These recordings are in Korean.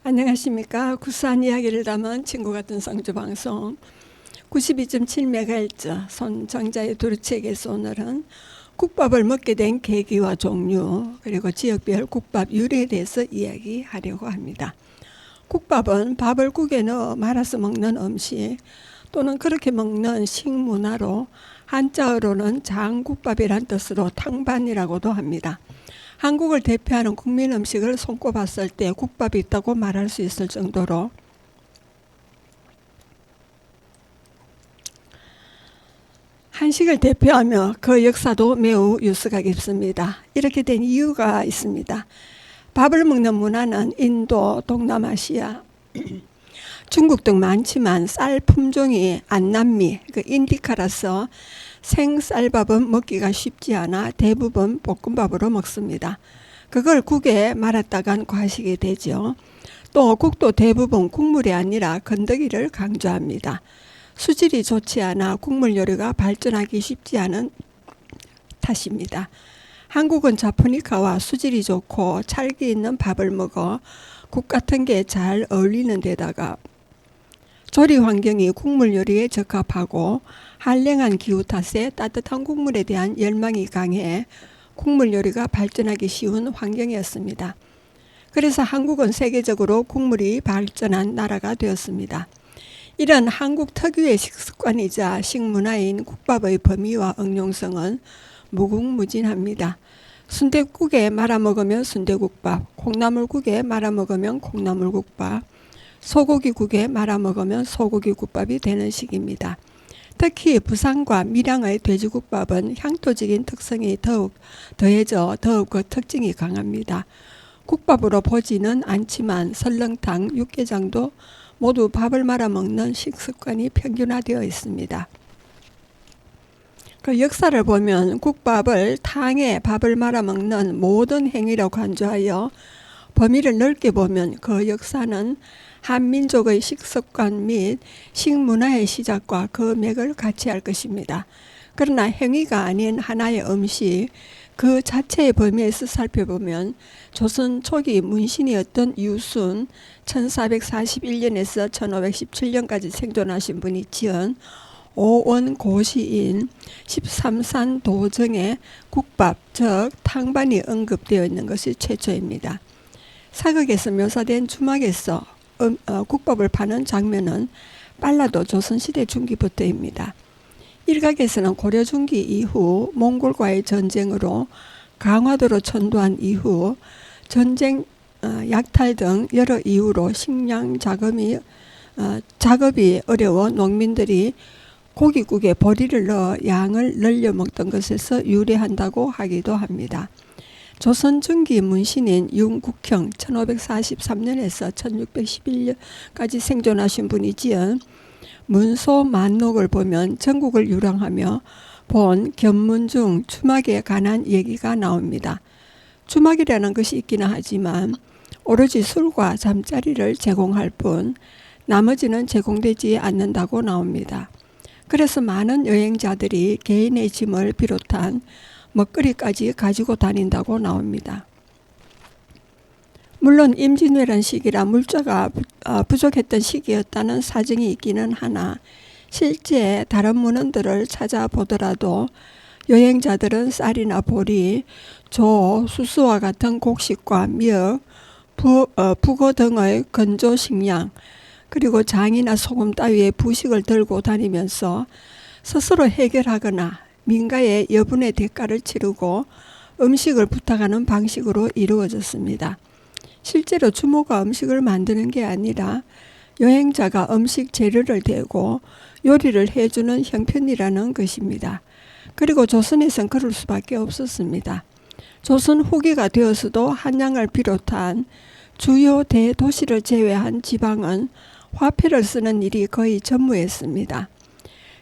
안녕하십니까. 구수한 이야기를 담은 친구 같은 성주방송 92.7MHz 손정자의 두루책에서 오늘은 국밥을 먹게 된 계기와 종류 그리고 지역별 국밥 유래에 대해서 이야기하려고 합니다. 국밥은 밥을 국에 넣어 말아서 먹는 음식 또는 그렇게 먹는 식문화로 한자어로는 장국밥이란 뜻으로 탕반이라고도 합니다. 한국을 대표하는 국민 음식을 손꼽았을 때 국밥이 있다고 말할 수 있을 정도로 한식을 대표하며 그 역사도 매우 유수가 깊습니다. 이렇게 된 이유가 있습니다. 밥을 먹는 문화는 인도, 동남아시아, 중국 등 많지만 쌀 품종이 안남미, 인디카라서 생쌀밥은 먹기가 쉽지 않아 대부분 볶음밥으로 먹습니다. 그걸 국에 말았다간 과식이 되죠. 또 국도 대부분 국물이 아니라 건더기를 강조합니다. 수질이 좋지 않아 국물 요리가 발전하기 쉽지 않은 탓입니다. 한국은 자포니카와 수질이 좋고 찰기 있는 밥을 먹어 국 같은 게 잘 어울리는 데다가 조리 환경이 국물 요리에 적합하고 한랭한 기후 탓에 따뜻한 국물에 대한 열망이 강해 국물 요리가 발전하기 쉬운 환경이었습니다. 그래서 한국은 세계적으로 국물이 발전한 나라가 되었습니다. 이런 한국 특유의 식습관이자 식문화인 국밥의 범위와 응용성은 무궁무진합니다. 순댓국에 말아 먹으면 순대국밥, 콩나물국에 말아 먹으면 콩나물국밥, 소고기국에 말아 먹으면 소고기국밥이 되는 식입니다. 특히 부산과 밀양의 돼지국밥은 향토적인 특성이 더욱 더해져 더욱 그 특징이 강합니다. 국밥으로 보지는 않지만 설렁탕, 육개장도 모두 밥을 말아 먹는 식습관이 평균화되어 있습니다. 그 역사를 보면 국밥을 탕에 밥을 말아 먹는 모든 행위로 간주하여 범위를 넓게 보면 그 역사는 한민족의 식습관 및 식문화의 시작과 그 맥을 같이 할 것입니다. 그러나 행위가 아닌 하나의 음식 그 자체의 범위에서 살펴보면 조선 초기 문신이었던 유순 1441년에서 1517년까지 생존하신 분이 지은 오원고시인 13산 도정에 국밥 즉 탕반이 언급되어 있는 것이 최초입니다. 사극에서 묘사된 주막에서 국밥을 파는 장면은 빨라도 조선시대 중기부터입니다. 일각에서는 고려 중기 이후 몽골과의 전쟁으로 강화도로 천도한 이후 전쟁, 약탈 등 여러 이유로 식량 작업이 어려워 농민들이 고깃국에 보리를 넣어 양을 늘려 먹던 것에서 유래한다고 하기도 합니다. 조선 중기 문신인 윤국형 1543년에서 1611년까지 생존하신 분이 지은 문소만록을 보면 전국을 유랑하며 본 견문 중 주막에 관한 얘기가 나옵니다. 주막이라는 것이 있기는 하지만 오로지 술과 잠자리를 제공할 뿐 나머지는 제공되지 않는다고 나옵니다. 그래서 많은 여행자들이 개인의 짐을 비롯한 먹거리까지 가지고 다닌다고 나옵니다. 물론 임진왜란 시기라 물자가 부족했던 시기였다는 사정이 있기는 하나 실제 다른 문헌들을 찾아보더라도 여행자들은 쌀이나 보리, 조, 수수와 같은 곡식과 며, 북어 등의 건조 식량 그리고 장이나 소금 따위의 부식을 들고 다니면서 스스로 해결하거나 민가의 여분의 대가를 치르고 음식을 부탁하는 방식으로 이루어졌습니다. 실제로 주모가 음식을 만드는 게 아니라 여행자가 음식 재료를 대고 요리를 해주는 형편이라는 것입니다. 그리고 조선에선 그럴 수밖에 없었습니다. 조선 후기가 되어서도 한양을 비롯한 주요 대도시를 제외한 지방은 화폐를 쓰는 일이 거의 전무했습니다.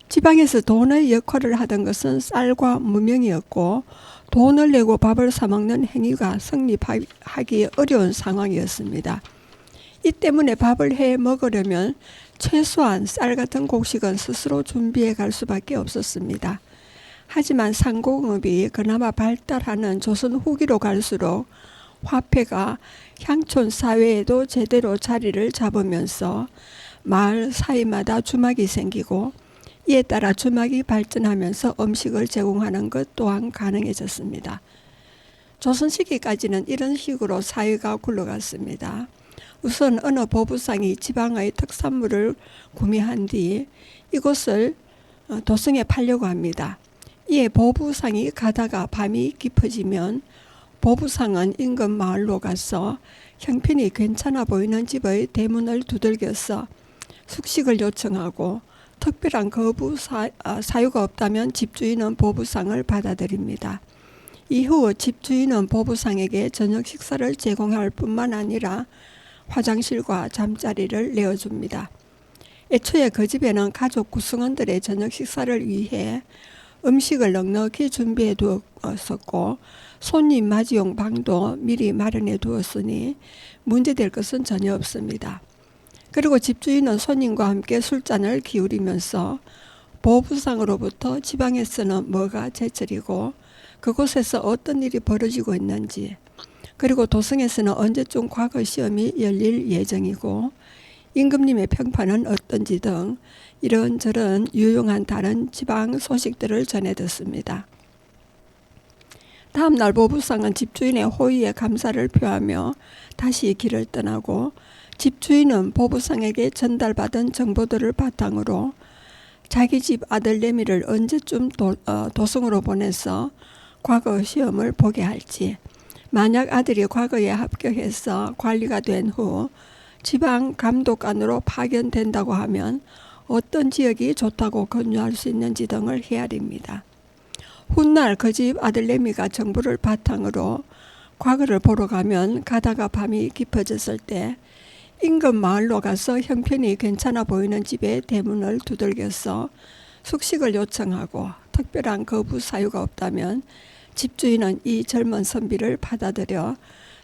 지방에서 돈의 역할을 하던 것은 쌀과 무명이었고 돈을 내고 밥을 사먹는 행위가 성립하기 어려운 상황이었습니다. 이 때문에 밥을 해 먹으려면 최소한 쌀 같은 곡식은 스스로 준비해 갈 수밖에 없었습니다. 하지만 상공업이 그나마 발달하는 조선 후기로 갈수록 화폐가 향촌 사회에도 제대로 자리를 잡으면서 마을 사이마다 주막이 생기고 이에 따라 주막이 발전하면서 음식을 제공하는 것 또한 가능해졌습니다. 조선 시기까지는 이런 식으로 사회가 굴러갔습니다. 우선 어느 보부상이 지방의 특산물을 구매한 뒤 이곳을 도성에 팔려고 합니다. 이에 보부상이 가다가 밤이 깊어지면 보부상은 인근 마을로 가서 형편이 괜찮아 보이는 집의 대문을 두들겨서 숙식을 요청하고 특별한 사유가 없다면 집주인은 보부상을 받아들입니다. 이후 집주인은 보부상에게 저녁 식사를 제공할 뿐만 아니라 화장실과 잠자리를 내어줍니다. 애초에 그 집에는 가족 구성원들의 저녁 식사를 위해 음식을 넉넉히 준비해 두었었고 손님 맞이용 방도 미리 마련해 두었으니 문제될 것은 전혀 없습니다. 그리고 집주인은 손님과 함께 술잔을 기울이면서 보부상으로부터 지방에서는 뭐가 제철이고 그곳에서 어떤 일이 벌어지고 있는지, 그리고 도성에서는 언제쯤 과거 시험이 열릴 예정이고 임금님의 평판은 어떤지 등 이런저런 유용한 다른 지방 소식들을 전해 듣습니다. 다음 날 보부상은 집주인의 호의에 감사를 표하며 다시 길을 떠나고 집주인은 보부상에게 전달받은 정보들을 바탕으로 자기 집 아들 내미를 언제쯤 도성으로 보내서 과거 시험을 보게 할지, 만약 아들이 과거에 합격해서 관리가 된 후 지방 감독관으로 파견된다고 하면 어떤 지역이 좋다고 권유할 수 있는지 등을 헤아립니다. 훗날 그 집 아들 내미가 정보를 바탕으로 과거를 보러 가면 가다가 밤이 깊어졌을 때 인근 마을로 가서 형편이 괜찮아 보이는 집의 대문을 두들겨서 숙식을 요청하고 특별한 거부 사유가 없다면 집주인은 이 젊은 선비를 받아들여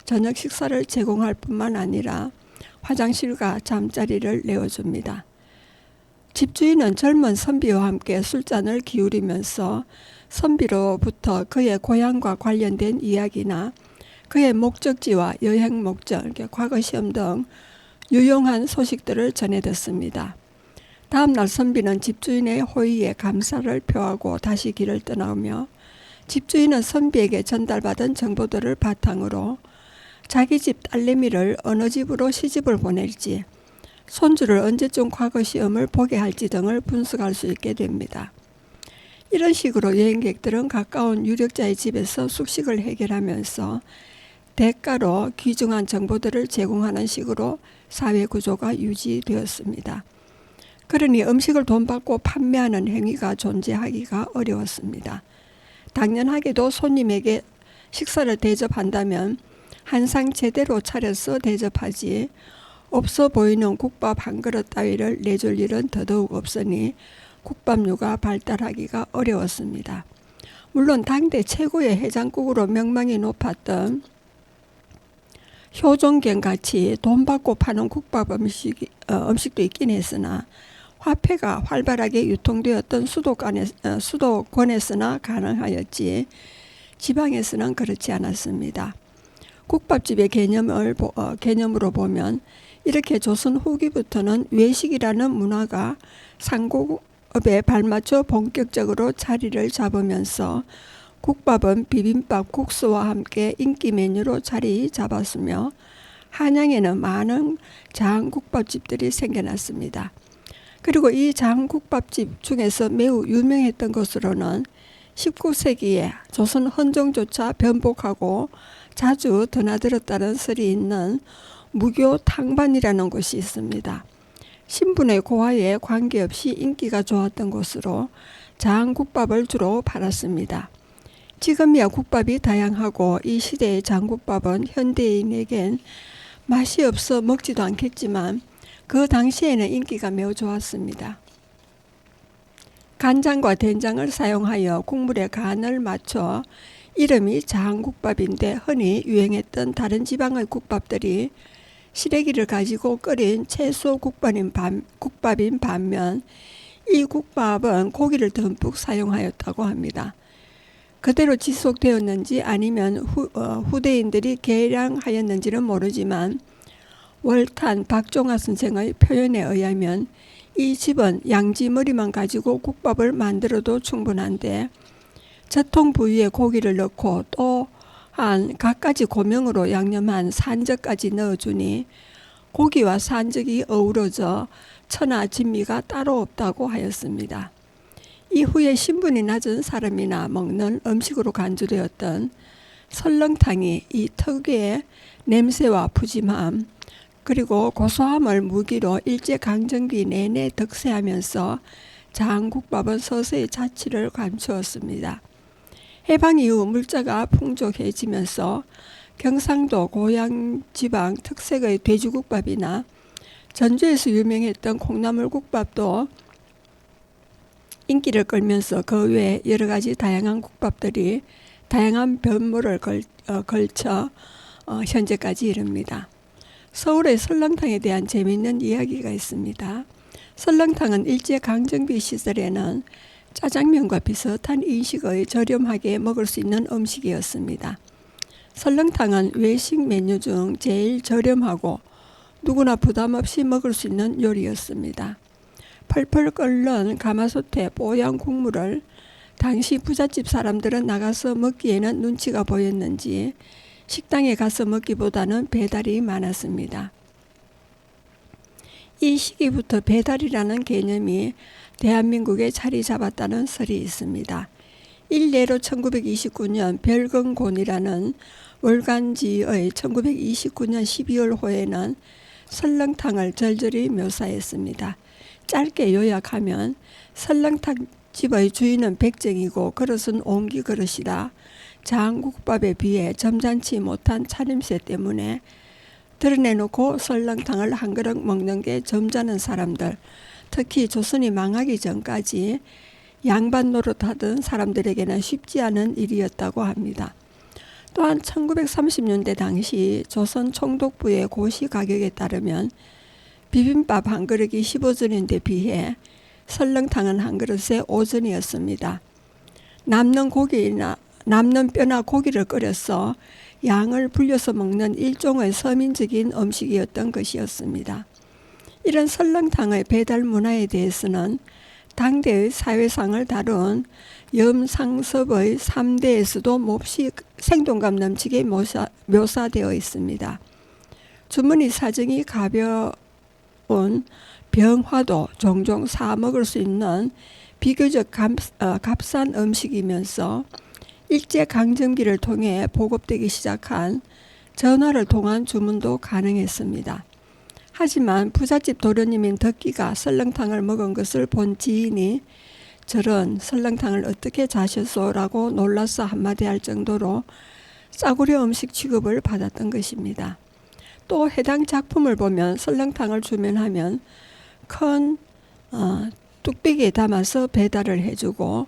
저녁 식사를 제공할 뿐만 아니라 화장실과 잠자리를 내어줍니다. 집주인은 젊은 선비와 함께 술잔을 기울이면서 선비로부터 그의 고향과 관련된 이야기나 그의 목적지와 여행 목적, 과거 시험 등 유용한 소식들을 전해 듣습니다. 다음날 선비는 집주인의 호의에 감사를 표하고 다시 길을 떠나며 집주인은 선비에게 전달받은 정보들을 바탕으로 자기 집 딸내미를 어느 집으로 시집을 보낼지, 손주를 언제쯤 과거 시험을 보게 할지 등을 분석할 수 있게 됩니다. 이런 식으로 여행객들은 가까운 유력자의 집에서 숙식을 해결하면서 대가로 귀중한 정보들을 제공하는 식으로 사회 구조가 유지되었습니다. 그러니 음식을 돈 받고 판매하는 행위가 존재하기가 어려웠습니다. 당연하게도 손님에게 식사를 대접한다면 한 상 제대로 차려서 대접하지 없어 보이는 국밥 한 그릇 따위를 내줄 일은 더더욱 없으니 국밥류가 발달하기가 어려웠습니다. 물론 당대 최고의 해장국으로 명망이 높았던 효종갱같이 돈 받고 파는 국밥 음식도 있긴 했으나 화폐가 활발하게 유통되었던 수도권에서나 가능하였지 지방에서는 그렇지 않았습니다. 국밥집의 개념으로 보면 이렇게 조선 후기부터는 외식이라는 문화가 상고업에 발맞춰 본격적으로 자리를 잡으면서 국밥은 비빔밥, 국수와 함께 인기 메뉴로 자리 잡았으며 한양에는 많은 장국밥집들이 생겨났습니다. 그리고 이 장국밥집 중에서 매우 유명했던 것으로는 19세기에 조선 헌정조차 변복하고 자주 드나들었다는 설이 있는 무교 탕반이라는 곳이 있습니다. 신분의 고하에 관계없이 인기가 좋았던 곳으로 장국밥을 주로 팔았습니다. 지금이야 국밥이 다양하고 이 시대의 장국밥은 현대인에겐 맛이 없어 먹지도 않겠지만 그 당시에는 인기가 매우 좋았습니다. 간장과 된장을 사용하여 국물의 간을 맞춰 이름이 장국밥인데 흔히 유행했던 다른 지방의 국밥들이 시래기를 가지고 끓인 채소 국밥인 반면 이 국밥은 고기를 듬뿍 사용하였다고 합니다. 그대로 지속되었는지 아니면 후대인들이 개량하였는지는 모르지만 월탄 박종화 선생의 표현에 의하면 이 집은 양지 머리만 가지고 국밥을 만들어도 충분한데 젖통 부위에 고기를 넣고 또한 갖가지 고명으로 양념한 산적까지 넣어주니 고기와 산적이 어우러져 처나 진미가 따로 없다고 하였습니다. 이후에 신분이 낮은 사람이나 먹는 음식으로 간주되었던 설렁탕이 이 특유의 냄새와 푸짐함 그리고 고소함을 무기로 일제강점기 내내 득세하면서 장국밥은 서서히 자취를 감추었습니다. 해방 이후 물자가 풍족해지면서 경상도 고향 지방 특색의 돼지국밥이나 전주에서 유명했던 콩나물국밥도 인기를 끌면서 그 외 여러 가지 다양한 국밥들이 다양한 변모를 걸쳐 현재까지 이릅니다. 서울의 설렁탕에 대한 재미있는 이야기가 있습니다. 설렁탕은 일제강점기 시절에는 짜장면과 비슷한 인식의 저렴하게 먹을 수 있는 음식이었습니다. 설렁탕은 외식 메뉴 중 제일 저렴하고 누구나 부담 없이 먹을 수 있는 요리였습니다. 펄펄 끓는 가마솥에 뽀얀 국물을 당시 부잣집 사람들은 나가서 먹기에는 눈치가 보였는지 식당에 가서 먹기보다는 배달이 많았습니다. 이 시기부터 배달이라는 개념이 대한민국에 자리 잡았다는 설이 있습니다. 일례로 1929년 별건곤이라는 월간지의 1929년 12월 호에는 설렁탕을 절절히 묘사했습니다. 짧게 요약하면 설렁탕집의 주인은 백정이고 그릇은 옹기 그릇이라 장국밥에 비해 점잖지 못한 차림새 때문에 드러내놓고 설렁탕을 한 그릇 먹는 게 점잖은 사람들, 특히 조선이 망하기 전까지 양반 노릇하던 사람들에게는 쉽지 않은 일이었다고 합니다. 또한 1930년대 당시 조선 총독부의 고시 가격에 따르면 비빔밥 한 그릇이 15전인데 비해 설렁탕은 한 그릇에 5전이었습니다. 남는 뼈나 고기를 끓여서 양을 불려서 먹는 일종의 서민적인 음식이었던 것이었습니다. 이런 설렁탕의 배달 문화에 대해서는 당대의 사회상을 다룬 염상섭의 3대에서도 몹시 생동감 넘치게 묘사되어 있습니다. 주머니 사정이 가벼운 병화도 종종 사 먹을 수 있는 비교적 값싼 음식이면서 일제강점기를 통해 보급되기 시작한 전화를 통한 주문도 가능했습니다. 하지만 부잣집 도련님인 덕기가 설렁탕을 먹은 것을 본 지인이 저런 설렁탕을 어떻게 자셨소라고 놀라서 한마디 할 정도로 싸구려 음식 취급을 받았던 것입니다. 또 해당 작품을 보면 설렁탕을 주문하면 큰 뚝배기에 담아서 배달을 해주고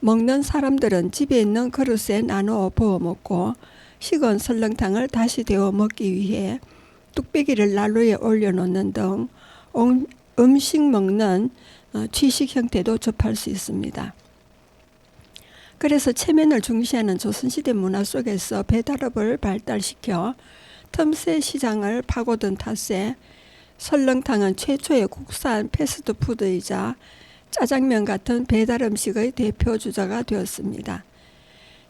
먹는 사람들은 집에 있는 그릇에 나누어 부어 먹고 식은 설렁탕을 다시 데워 먹기 위해 뚝배기를 난로에 올려놓는 등 음식 먹는 취식 형태도 접할 수 있습니다. 그래서 체면을 중시하는 조선시대 문화 속에서 배달업을 발달시켜 틈새 시장을 파고든 탓에 설렁탕은 최초의 국산 패스트푸드이자 짜장면 같은 배달 음식의 대표 주자가 되었습니다.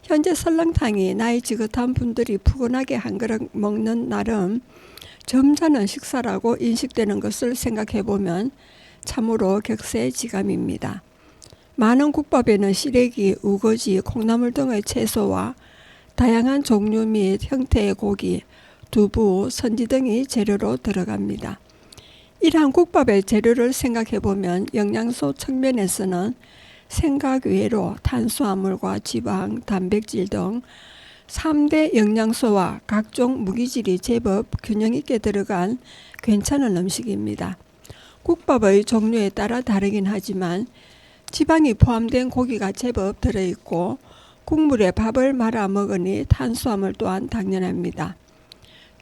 현재 설렁탕이 나이 지긋한 분들이 푸근하게 한 그릇 먹는 나름 점잖은 식사라고 인식되는 것을 생각해보면 참으로 격세지감입니다. 많은 국밥에는 시래기, 우거지, 콩나물 등의 채소와 다양한 종류 및 형태의 고기, 두부, 선지 등이 재료로 들어갑니다. 이러한 국밥의 재료를 생각해보면 영양소 측면에서는 생각 외로 탄수화물과 지방, 단백질 등 3대 영양소와 각종 무기질이 제법 균형 있게 들어간 괜찮은 음식입니다. 국밥의 종류에 따라 다르긴 하지만 지방이 포함된 고기가 제법 들어있고 국물에 밥을 말아 먹으니 탄수화물 또한 당연합니다.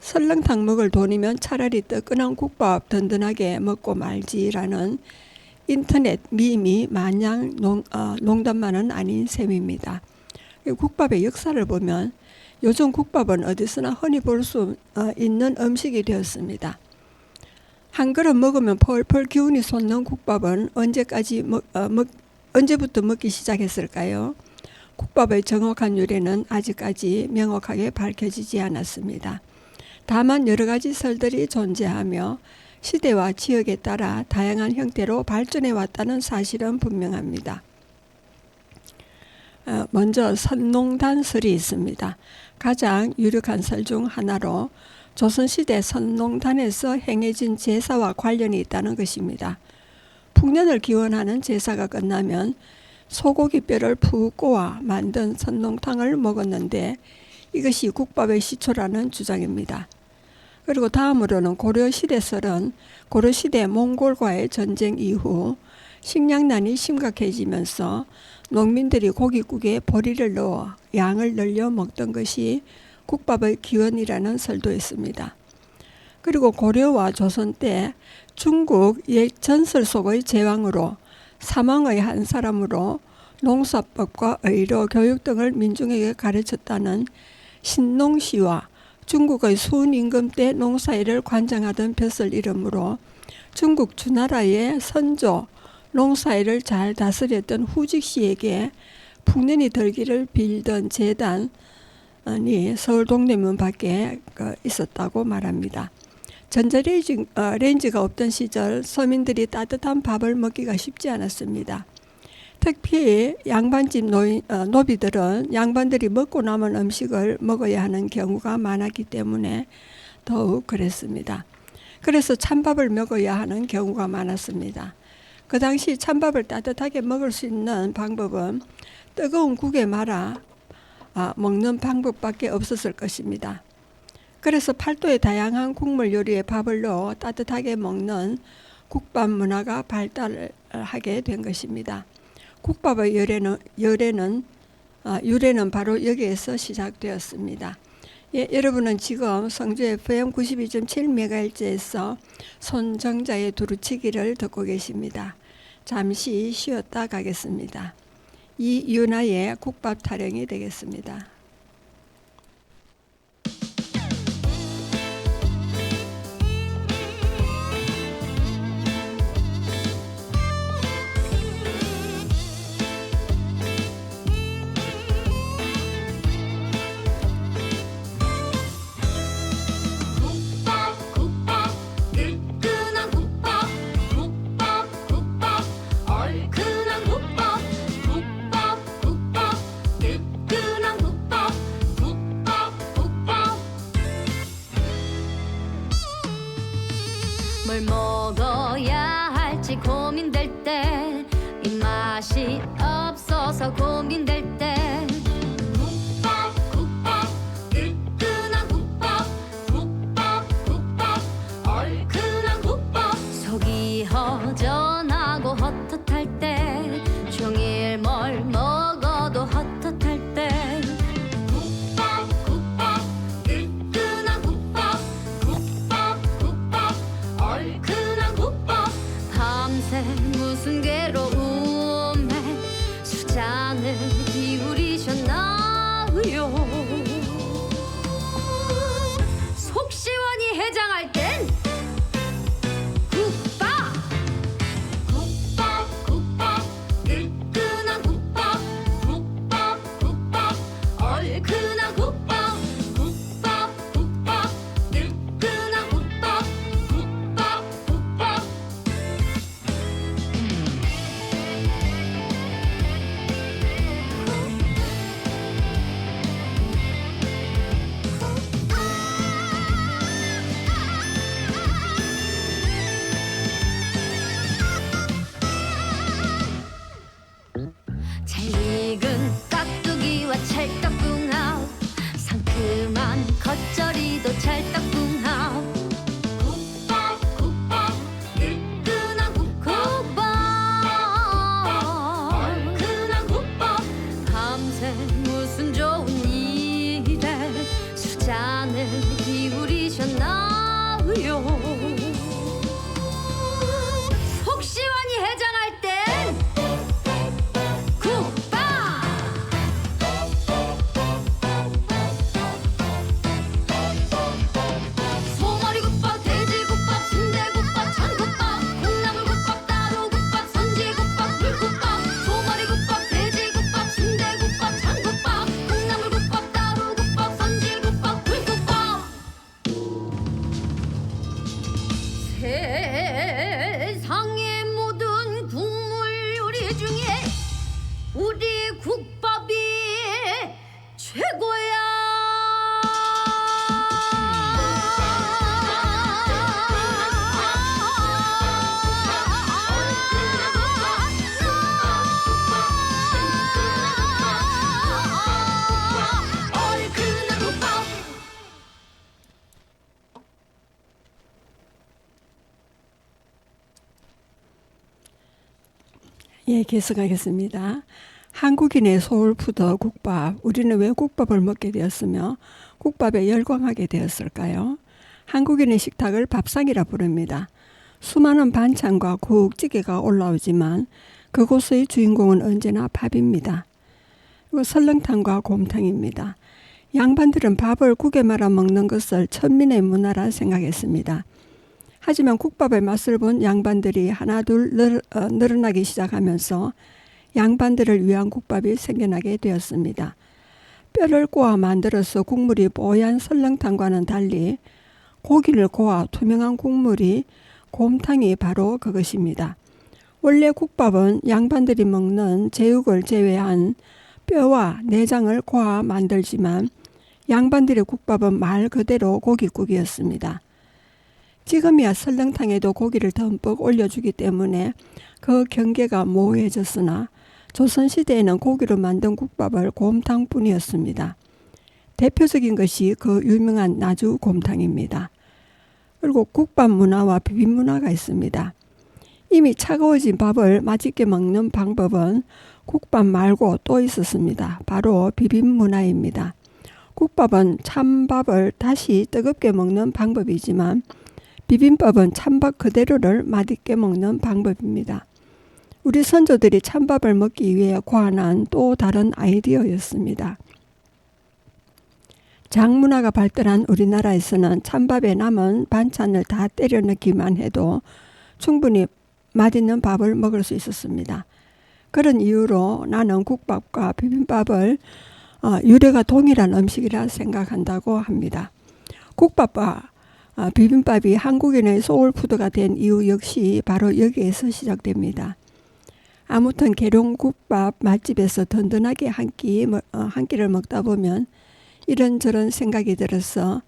설렁탕 먹을 돈이면 차라리 뜨끈한 국밥 든든하게 먹고 말지라는 인터넷 밈이 마냥 농담만은 아닌 셈입니다. 이 국밥의 역사를 보면 요즘 국밥은 어디서나 흔히 볼 수 있는 음식이 되었습니다. 한 그릇 먹으면 펄펄 기운이 솟는 국밥은 언제부터 먹기 시작했을까요? 국밥의 정확한 유래는 아직까지 명확하게 밝혀지지 않았습니다. 다만 여러 가지 설들이 존재하며 시대와 지역에 따라 다양한 형태로 발전해 왔다는 사실은 분명합니다. 먼저 선농단설이 있습니다. 가장 유력한 설 중 하나로 조선시대 선농단에서 행해진 제사와 관련이 있다는 것입니다. 풍년을 기원하는 제사가 끝나면 소고기 뼈를 푹 꼬아 만든 선농탕을 먹었는데 이것이 국밥의 시초라는 주장입니다. 그리고 다음으로는 고려시대설은 고려시대 몽골과의 전쟁 이후 식량난이 심각해지면서 농민들이 고깃국에 보리를 넣어 양을 늘려 먹던 것이 국밥의 기원이라는 설도 있습니다. 그리고 고려와 조선 때 중국 옛 전설 속의 제왕으로 삼왕의 한 사람으로 농사법과 의료, 교육 등을 민중에게 가르쳤다는 신농시와 중국의 순임금 때 농사일을 관장하던 벼슬 이름으로 중국 주나라의 선조, 농사일을 잘 다스렸던 후직씨에게 풍년이 들기를 빌던 제단이 서울 동대문 밖에 있었다고 말합니다. 전자레인지가 없던 시절 서민들이 따뜻한 밥을 먹기가 쉽지 않았습니다. 특히 양반집 노비들은 양반들이 먹고 남은 음식을 먹어야 하는 경우가 많았기 때문에 더욱 그랬습니다. 그래서 찬밥을 먹어야 하는 경우가 많았습니다. 그 당시 찬밥을 따뜻하게 먹을 수 있는 방법은 뜨거운 국에 말아 먹는 방법밖에 없었을 것입니다. 그래서 팔도의 다양한 국물 요리에 밥을 넣어 따뜻하게 먹는 국밥 문화가 발달하게 된 것입니다. 국밥의 유래는 바로 여기에서 시작되었습니다. 여러분은 지금 성주 FM 92.7MHz에서 손정자의 두루치기를 듣고 계십니다. 잠시 쉬었다 가겠습니다. 이윤아의 국밥 타령이 되겠습니다. 뭘 먹어야 할지 고민될 때 입맛이 없어서 고민될 때 국밥 뜨끈한 국밥 얼큰한 국밥 속이 허전하고 헛헛할 때 종일 뭘 먹어도 헛헛할 때 무슨 괴로움에 수잔을 기울이셨나요? 속 시원히 해장할 땐 국밥 뜨끈한 국밥 얼큰한 국밥 뜨끈한 국밥 세상의 모든 국물 요리 중에 우리 국밥이 최고야. 얼큰한 국밥. 예, 계속하겠습니다. 한국인의 소울푸드 국밥. 우리는 왜 국밥을 먹게 되었으며 국밥에 열광하게 되었을까요? 한국인의 식탁을 밥상이라 부릅니다. 수많은 반찬과 국, 찌개가 올라오지만 그곳의 주인공은 언제나 밥입니다. 그리고 설렁탕과 곰탕입니다. 양반들은 밥을 국에 말아 먹는 것을 천민의 문화라 생각했습니다. 하지만 국밥의 맛을 본 양반들이 하나둘 늘어나기 시작하면서 양반들을 위한 국밥이 생겨나게 되었습니다. 뼈를 꼬아 만들어서 국물이 뽀얀 설렁탕과는 달리 고기를 고아 투명한 국물이 곰탕이 바로 그것입니다. 원래 국밥은 양반들이 먹는 제육을 제외한 뼈와 내장을 고아 만들지만 양반들의 국밥은 말 그대로 고깃국이었습니다. 지금이야 설렁탕에도 고기를 듬뿍 올려주기 때문에 그 경계가 모호해졌으나 조선시대에는 고기로 만든 국밥을 곰탕뿐이었습니다. 대표적인 것이 그 유명한 나주 곰탕입니다. 그리고 국밥 문화와 비빔 문화가 있습니다. 이미 차가워진 밥을 맛있게 먹는 방법은 국밥 말고 또 있었습니다. 바로 비빔 문화입니다. 국밥은 찬밥을 다시 뜨겁게 먹는 방법이지만 비빔밥은 찬밥 그대로를 맛있게 먹는 방법입니다. 우리 선조들이 찬밥을 먹기 위해 고안한 또 다른 아이디어였습니다. 장문화가 발달한 우리나라에서는 찬밥에 남은 반찬을 다 때려 넣기만 해도 충분히 맛있는 밥을 먹을 수 있었습니다. 그런 이유로 나는 국밥과 비빔밥을 유래가 동일한 음식이라 생각한다고 합니다. 국밥과 비빔밥이 한국인의 소울푸드가 된 이유 역시 바로 여기에서 시작됩니다. 아무튼 계룡국밥 맛집에서 든든하게 한 끼를 먹다 보면 이런저런 생각이 들어서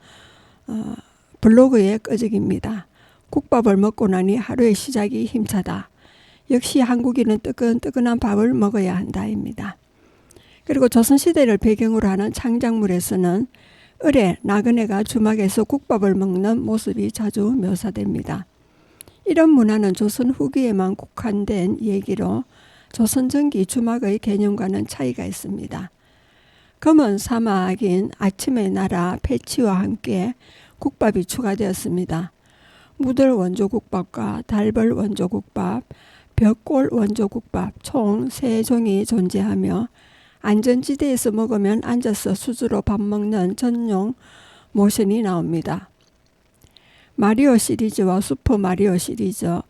블로그에 끄적입니다. 국밥을 먹고 나니 하루의 시작이 힘차다. 역시 한국인은 뜨끈뜨끈한 밥을 먹어야 한다입니다. 그리고 조선시대를 배경으로 하는 창작물에서는 을에 나그네가 주막에서 국밥을 먹는 모습이 자주 묘사됩니다. 이런 문화는 조선 후기에만 국한된 얘기로 조선 전기 주막의 개념과는 차이가 있습니다. 검은 사막인 아침의 나라 패치와 함께 국밥이 추가되었습니다. 무들 원조국밥과 달벌 원조국밥, 벽골 원조국밥 총 3종이 존재하며 안전지대에서 먹으면 앉아서 수주로 밥 먹는 전용 모션이 나옵니다. 마리오 시리즈와 슈퍼 마리오 시리즈에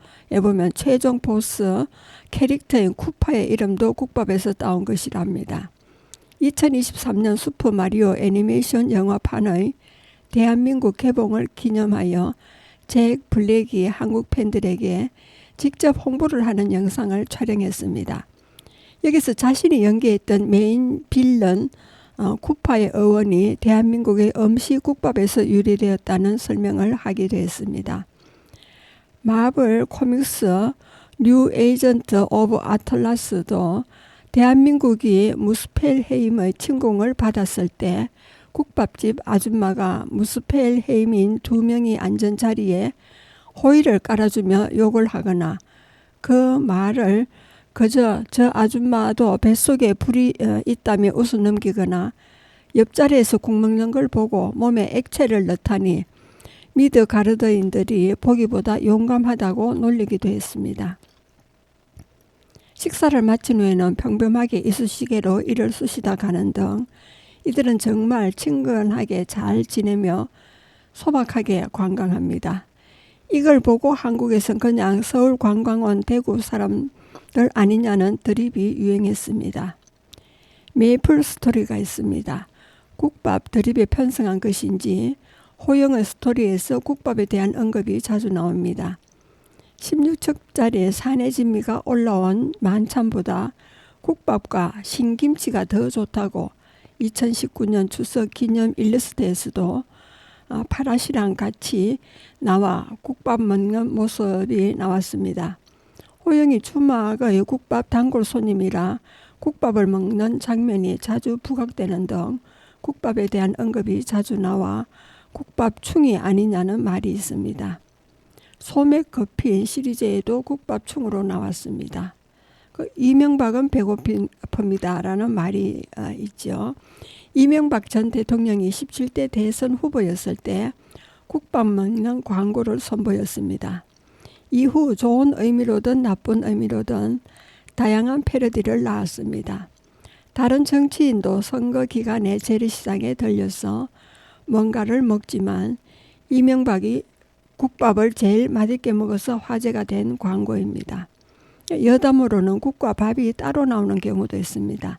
보면 최종 보스 캐릭터인 쿠파의 이름도 국밥에서 따온 것이랍니다. 2023년 슈퍼 마리오 애니메이션 영화판의 대한민국 개봉을 기념하여 잭 블랙이 한국 팬들에게 직접 홍보를 하는 영상을 촬영했습니다. 여기서 자신이 연기했던 메인 빌런 쿠파의 어원이 대한민국의 음식 국밥에서 유래되었다는 설명을 하기도 했습니다. 마블 코믹스 뉴 에이전트 오브 아틀라스도 대한민국이 무스펠헤임의 침공을 받았을 때 국밥집 아줌마가 무스펠헤임인 2명이 앉은 자리에 호일을 깔아주며 욕을 하거나 그 말을 그저 저 아줌마도 뱃속에 불이 있다며 웃어 넘기거나 옆자리에서 국 먹는 걸 보고 몸에 액체를 넣다니 미드 가르드인들이 보기보다 용감하다고 놀리기도 했습니다. 식사를 마친 후에는 평범하게 이쑤시개로 이를 쑤시다 가는 등 이들은 정말 친근하게 잘 지내며 소박하게 관광합니다. 이걸 보고 한국에선 그냥 서울 관광 온 대구 사람들 아니냐는 드립이 유행했습니다. 메이플 스토리가 있습니다. 국밥 드립에 편성한 것인지 호영의 스토리에서 국밥에 대한 언급이 자주 나옵니다. 16첩짜리 사내진미가 올라온 만찬보다 국밥과 신김치가 더 좋다고 2019년 추석 기념 일러스트에서도 파라시랑 같이 나와 국밥 먹는 모습이 나왔습니다. 호영이 주막의 국밥 단골 손님이라 국밥을 먹는 장면이 자주 부각되는 등 국밥에 대한 언급이 자주 나와 국밥충이 아니냐는 말이 있습니다. 소맥커피 시리즈에도 국밥충으로 나왔습니다. 이명박은 배고픕니다 라는 말이 있죠. 이명박 전 대통령이 17대 대선 후보였을 때 국밥 먹는 광고를 선보였습니다. 이후 좋은 의미로든 나쁜 의미로든 다양한 패러디를 낳았습니다. 다른 정치인도 선거 기간에 재래시장에 들려서 뭔가를 먹지만 이명박이 국밥을 제일 맛있게 먹어서 화제가 된 광고입니다. 여담으로는 국과 밥이 따로 나오는 경우도 있습니다.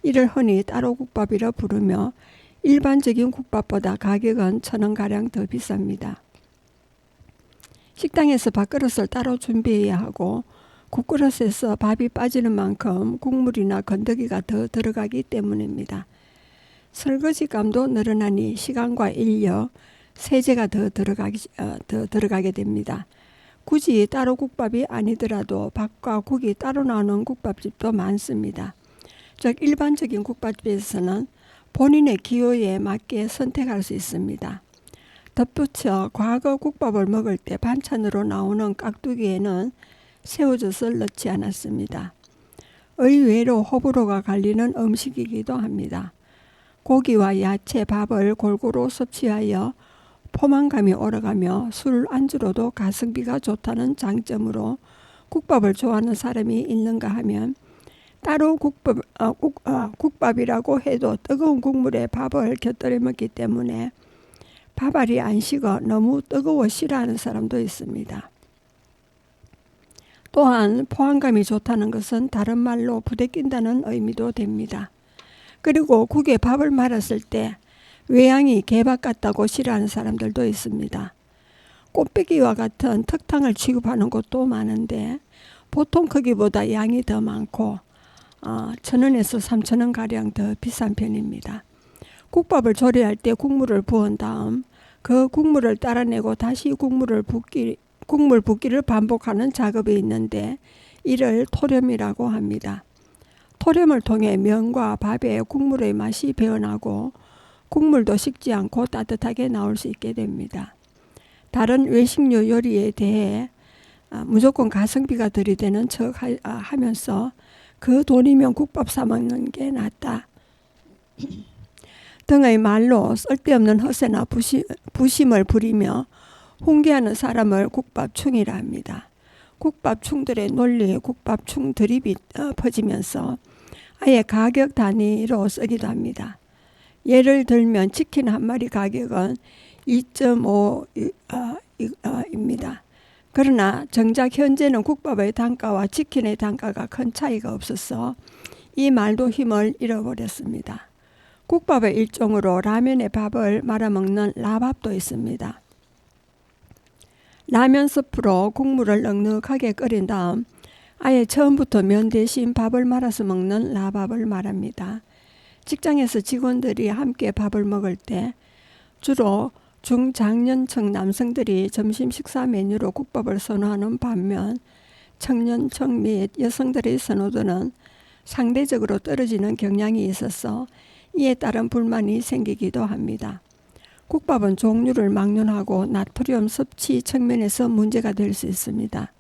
이를 흔히 따로 국밥이라 부르며 일반적인 국밥보다 가격은 1,000원가량 더 비쌉니다. 식당에서 밥그릇을 따로 준비해야 하고 국그릇에서 밥이 빠지는 만큼 국물이나 건더기가 더 들어가기 때문입니다. 설거지감도 늘어나니 시간과 인력, 세제가 더 들어가게 됩니다. 굳이 따로 국밥이 아니더라도 밥과 국이 따로 나오는 국밥집도 많습니다. 즉 일반적인 국밥집에서는 본인의 기호에 맞게 선택할 수 있습니다. 덧붙여 과거 국밥을 먹을 때 반찬으로 나오는 깍두기에는 새우젓을 넣지 않았습니다. 의외로 호불호가 갈리는 음식이기도 합니다. 고기와 야채, 밥을 골고루 섭취하여 포만감이 오래가며 술 안주로도 가성비가 좋다는 장점으로 국밥을 좋아하는 사람이 있는가 하면 따로 국밥이라고 해도 뜨거운 국물에 밥을 곁들여 먹기 때문에 밥알이 안 식어 너무 뜨거워 싫어하는 사람도 있습니다. 또한 포만감이 좋다는 것은 다른 말로 부대낀다는 의미도 됩니다. 그리고 국에 밥을 말았을 때 외양이 개밥 같다고 싫어하는 사람들도 있습니다. 꽃배기와 같은 턱탕을 취급하는 곳도 많은데 보통 크기보다 양이 더 많고 1,000원에서 3,000원가량 더 비싼 편입니다. 국밥을 조리할 때 국물을 부은 다음 그 국물을 따라내고 다시 국물 붓기를 반복하는 작업이 있는데 이를 토렴이라고 합니다. 토렴을 통해 면과 밥의 국물의 맛이 배어나고 국물도 식지 않고 따뜻하게 나올 수 있게 됩니다. 다른 외식류 요리에 대해 무조건 가성비가 들이대는 척 하면서 그 돈이면 국밥 사 먹는 게 낫다 등의 말로 쓸데없는 허세나 부심을 부리며 훈계하는 사람을 국밥충이라 합니다. 국밥충들의 논리에 국밥충 드립이 퍼지면서 아예 가격 단위로 쓰기도 합니다. 예를 들면 치킨 한 마리 가격은 2.5입니다. 그러나 정작 현재는 국밥의 단가와 치킨의 단가가 큰 차이가 없어서 이 말도 힘을 잃어버렸습니다. 국밥의 일종으로 라면에 밥을 말아먹는 라밥도 있습니다. 라면 스프로 국물을 넉넉하게 끓인 다음 아예 처음부터 면 대신 밥을 말아서 먹는 라밥을 말합니다. 직장에서 직원들이 함께 밥을 먹을 때 주로 중장년층 남성들이 점심 식사 메뉴로 국밥을 선호하는 반면 청년층 및 여성들의 선호도는 상대적으로 떨어지는 경향이 있어서 이에 따른 불만이 생기기도 합니다. 국밥은 종류를 막론하고 나트륨 섭취 측면에서 문제가 될 수 있습니다.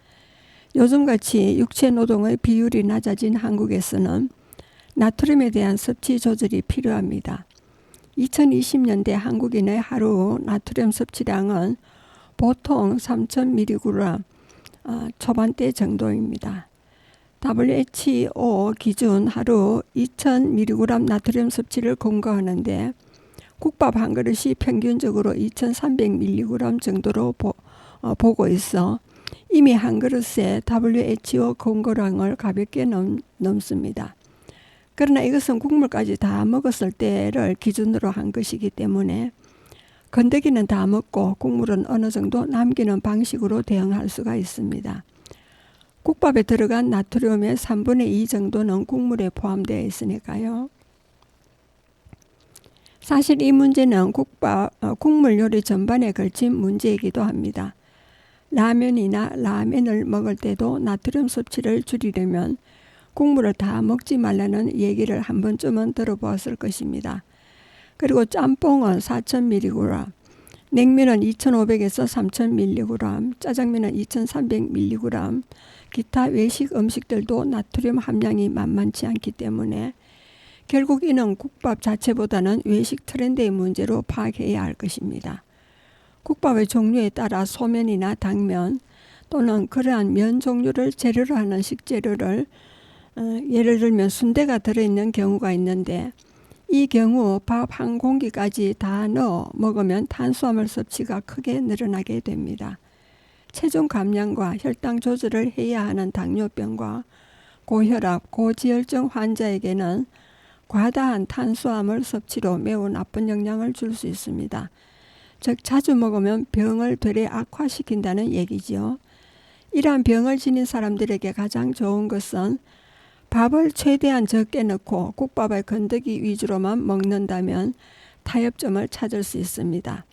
요즘같이 육체노동의 비율이 낮아진 한국에서는 나트륨에 대한 섭취 조절이 필요합니다. 2020년대 한국인의 하루 나트륨 섭취량은 보통 3,000mg 초반대 정도입니다. WHO 기준 하루 2,000mg 나트륨 섭취를 권고하는데 국밥 한 그릇이 평균적으로 2,300mg 정도로 보고 있어 이미 한 그릇에 WHO 권고량을 가볍게 넘습니다. 그러나 이것은 국물까지 다 먹었을 때를 기준으로 한 것이기 때문에 건더기는 다 먹고 국물은 어느 정도 남기는 방식으로 대응할 수가 있습니다. 국밥에 들어간 나트륨의 3분의 2 정도는 국물에 포함되어 있으니까요. 사실 이 문제는 국물 요리 전반에 걸친 문제이기도 합니다. 라면이나 라멘을 먹을 때도 나트륨 섭취를 줄이려면 국물을 다 먹지 말라는 얘기를 한 번쯤은 들어보았을 것입니다. 그리고 짬뽕은 4000mg, 냉면은 2500에서 3000mg, 짜장면은 2300mg, 기타 외식 음식들도 나트륨 함량이 만만치 않기 때문에 결국 이는 국밥 자체보다는 외식 트렌드의 문제로 파악해야 할 것입니다. 국밥의 종류에 따라 소면이나 당면 또는 그러한 면 종류를 재료로 하는 식재료를 예를 들면 순대가 들어있는 경우가 있는데 이 경우 밥 한 공기까지 다 넣어 먹으면 탄수화물 섭취가 크게 늘어나게 됩니다. 체중 감량과 혈당 조절을 해야 하는 당뇨병과 고혈압, 고지혈증 환자에게는 과다한 탄수화물 섭취로 매우 나쁜 영향을 줄 수 있습니다. 즉 자주 먹으면 병을 되레 악화시킨다는 얘기지요. 이러한 병을 지닌 사람들에게 가장 좋은 것은 밥을 최대한 적게 넣고 국밥의 건더기 위주로만 먹는다면 타협점을 찾을 수 있습니다.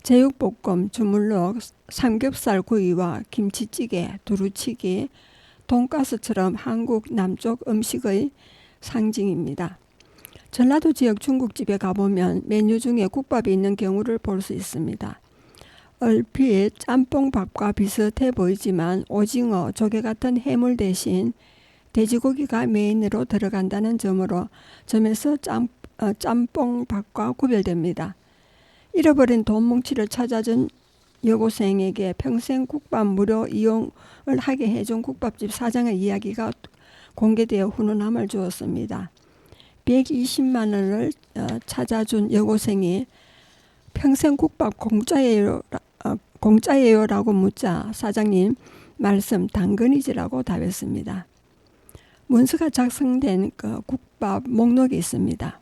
제육볶음, 주물럭, 삼겹살 구이와 김치찌개, 두루치기, 돈가스처럼 한국 남쪽 음식의 상징입니다. 전라도 지역 중국집에 가보면 메뉴 중에 국밥이 있는 경우를 볼 수 있습니다. 얼핏 짬뽕밥과 비슷해 보이지만 오징어, 조개 같은 해물 대신 돼지고기가 메인으로 들어간다는 점에서 짬뽕밥과 구별됩니다. 잃어버린 돈 뭉치를 찾아준 여고생에게 평생 국밥 무료 이용을 하게 해준 국밥집 사장의 이야기가 공개되어 훈훈함을 주었습니다. 120만 원을 찾아준 여고생이 평생 국밥 공짜예요 라고 묻자 사장님 말씀 당근이지라고 답했습니다. 문서가 작성된 국밥 목록이 있습니다.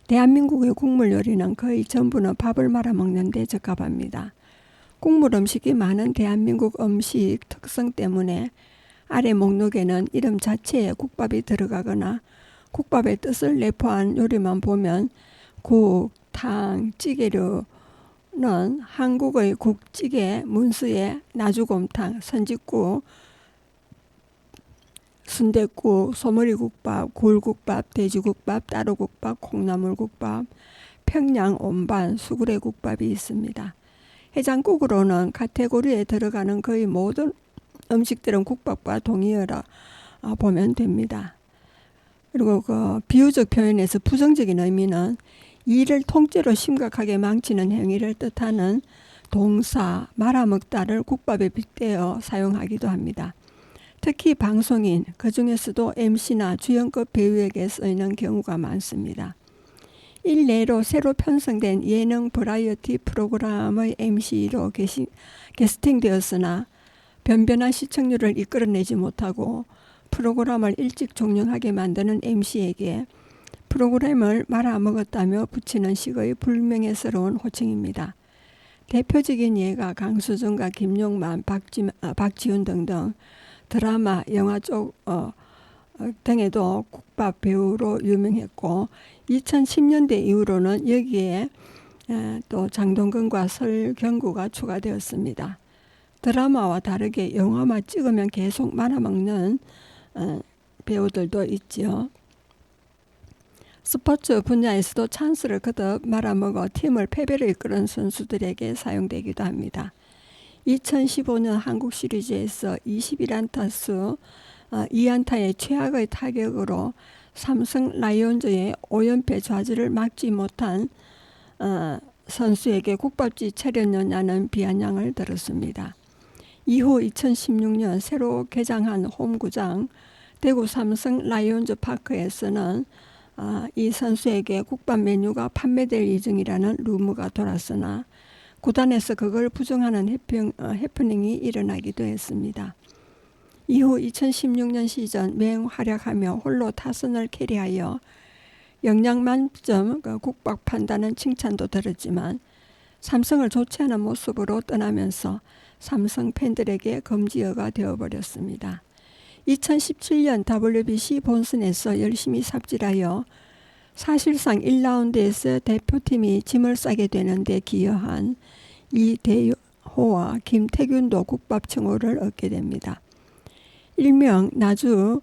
대한민국의 국물 요리는 거의 전부는 밥을 말아 먹는 데 적합합니다. 국물 음식이 많은 대한민국 음식 특성 때문에 아래 목록에는 이름 자체에 국밥이 들어가거나 국밥의 뜻을 내포한 요리만 보면 국, 탕, 찌개류는 한국의 국찌개, 문수에 나주곰탕, 선짓국, 순댓국, 소머리국밥, 굴국밥, 돼지국밥, 따로국밥, 콩나물국밥, 평양 온반, 수구레국밥이 있습니다. 해장국으로는 카테고리에 들어가는 거의 모든 음식들은 국밥과 동의어라 보면 됩니다. 그리고 비유적 표현에서 부정적인 의미는 이를 통째로 심각하게 망치는 행위를 뜻하는 동사 말아먹다를 국밥에 빗대어 사용하기도 합니다. 특히 방송인, 그 중에서도 MC나 주연급 배우에게 쓰이는 경우가 많습니다. 일례로 새로 편성된 예능 버라이어티 프로그램의 MC로 게스팅되었으나 변변한 시청률을 이끌어내지 못하고 프로그램을 일찍 종영하게 만드는 MC에게 프로그램을 말아먹었다며 붙이는 식의 불명예스러운 호칭입니다. 대표적인 예가 강수정과 김용만, 박지훈 등등 드라마, 영화 쪽 등에도 국밥 배우로 유명했고 2010년대 이후로는 여기에 또 장동건과 설경구가 추가되었습니다. 드라마와 다르게 영화만 찍으면 계속 말아먹는 배우들도 있지요. 스포츠 분야에서도 찬스를 거듭 말아먹어 팀을 패배로 이끄는 선수들에게 사용되기도 합니다. 2015년 한국 시리즈에서 21안타수 2안타의 최악의 타격으로 삼성 라이온즈의 5연패 좌절을 막지 못한 선수에게 국밥집 차렸느냐는 비아냥을 들었습니다. 이후 2016년 새로 개장한 홈구장 대구 삼성 라이온즈 파크에서는 이 선수에게 국밥 메뉴가 판매될 예정이라는 루머가 돌았으나 구단에서 그걸 부정하는 해프닝이 일어나기도 했습니다. 이후 2016년 시즌 맹활약하며 홀로 타선을 캐리하여 영양 만점 국밥 판다는 칭찬도 들었지만 삼성을 좋지 않은 모습으로 떠나면서 삼성 팬들에게 금지어가 되어버렸습니다. 2017년 WBC 본선에서 열심히 삽질하여 사실상 1라운드에서 대표팀이 짐을 싸게 되는데 기여한 이대호와 김태균도 국밥 칭호를 얻게 됩니다. 일명 나주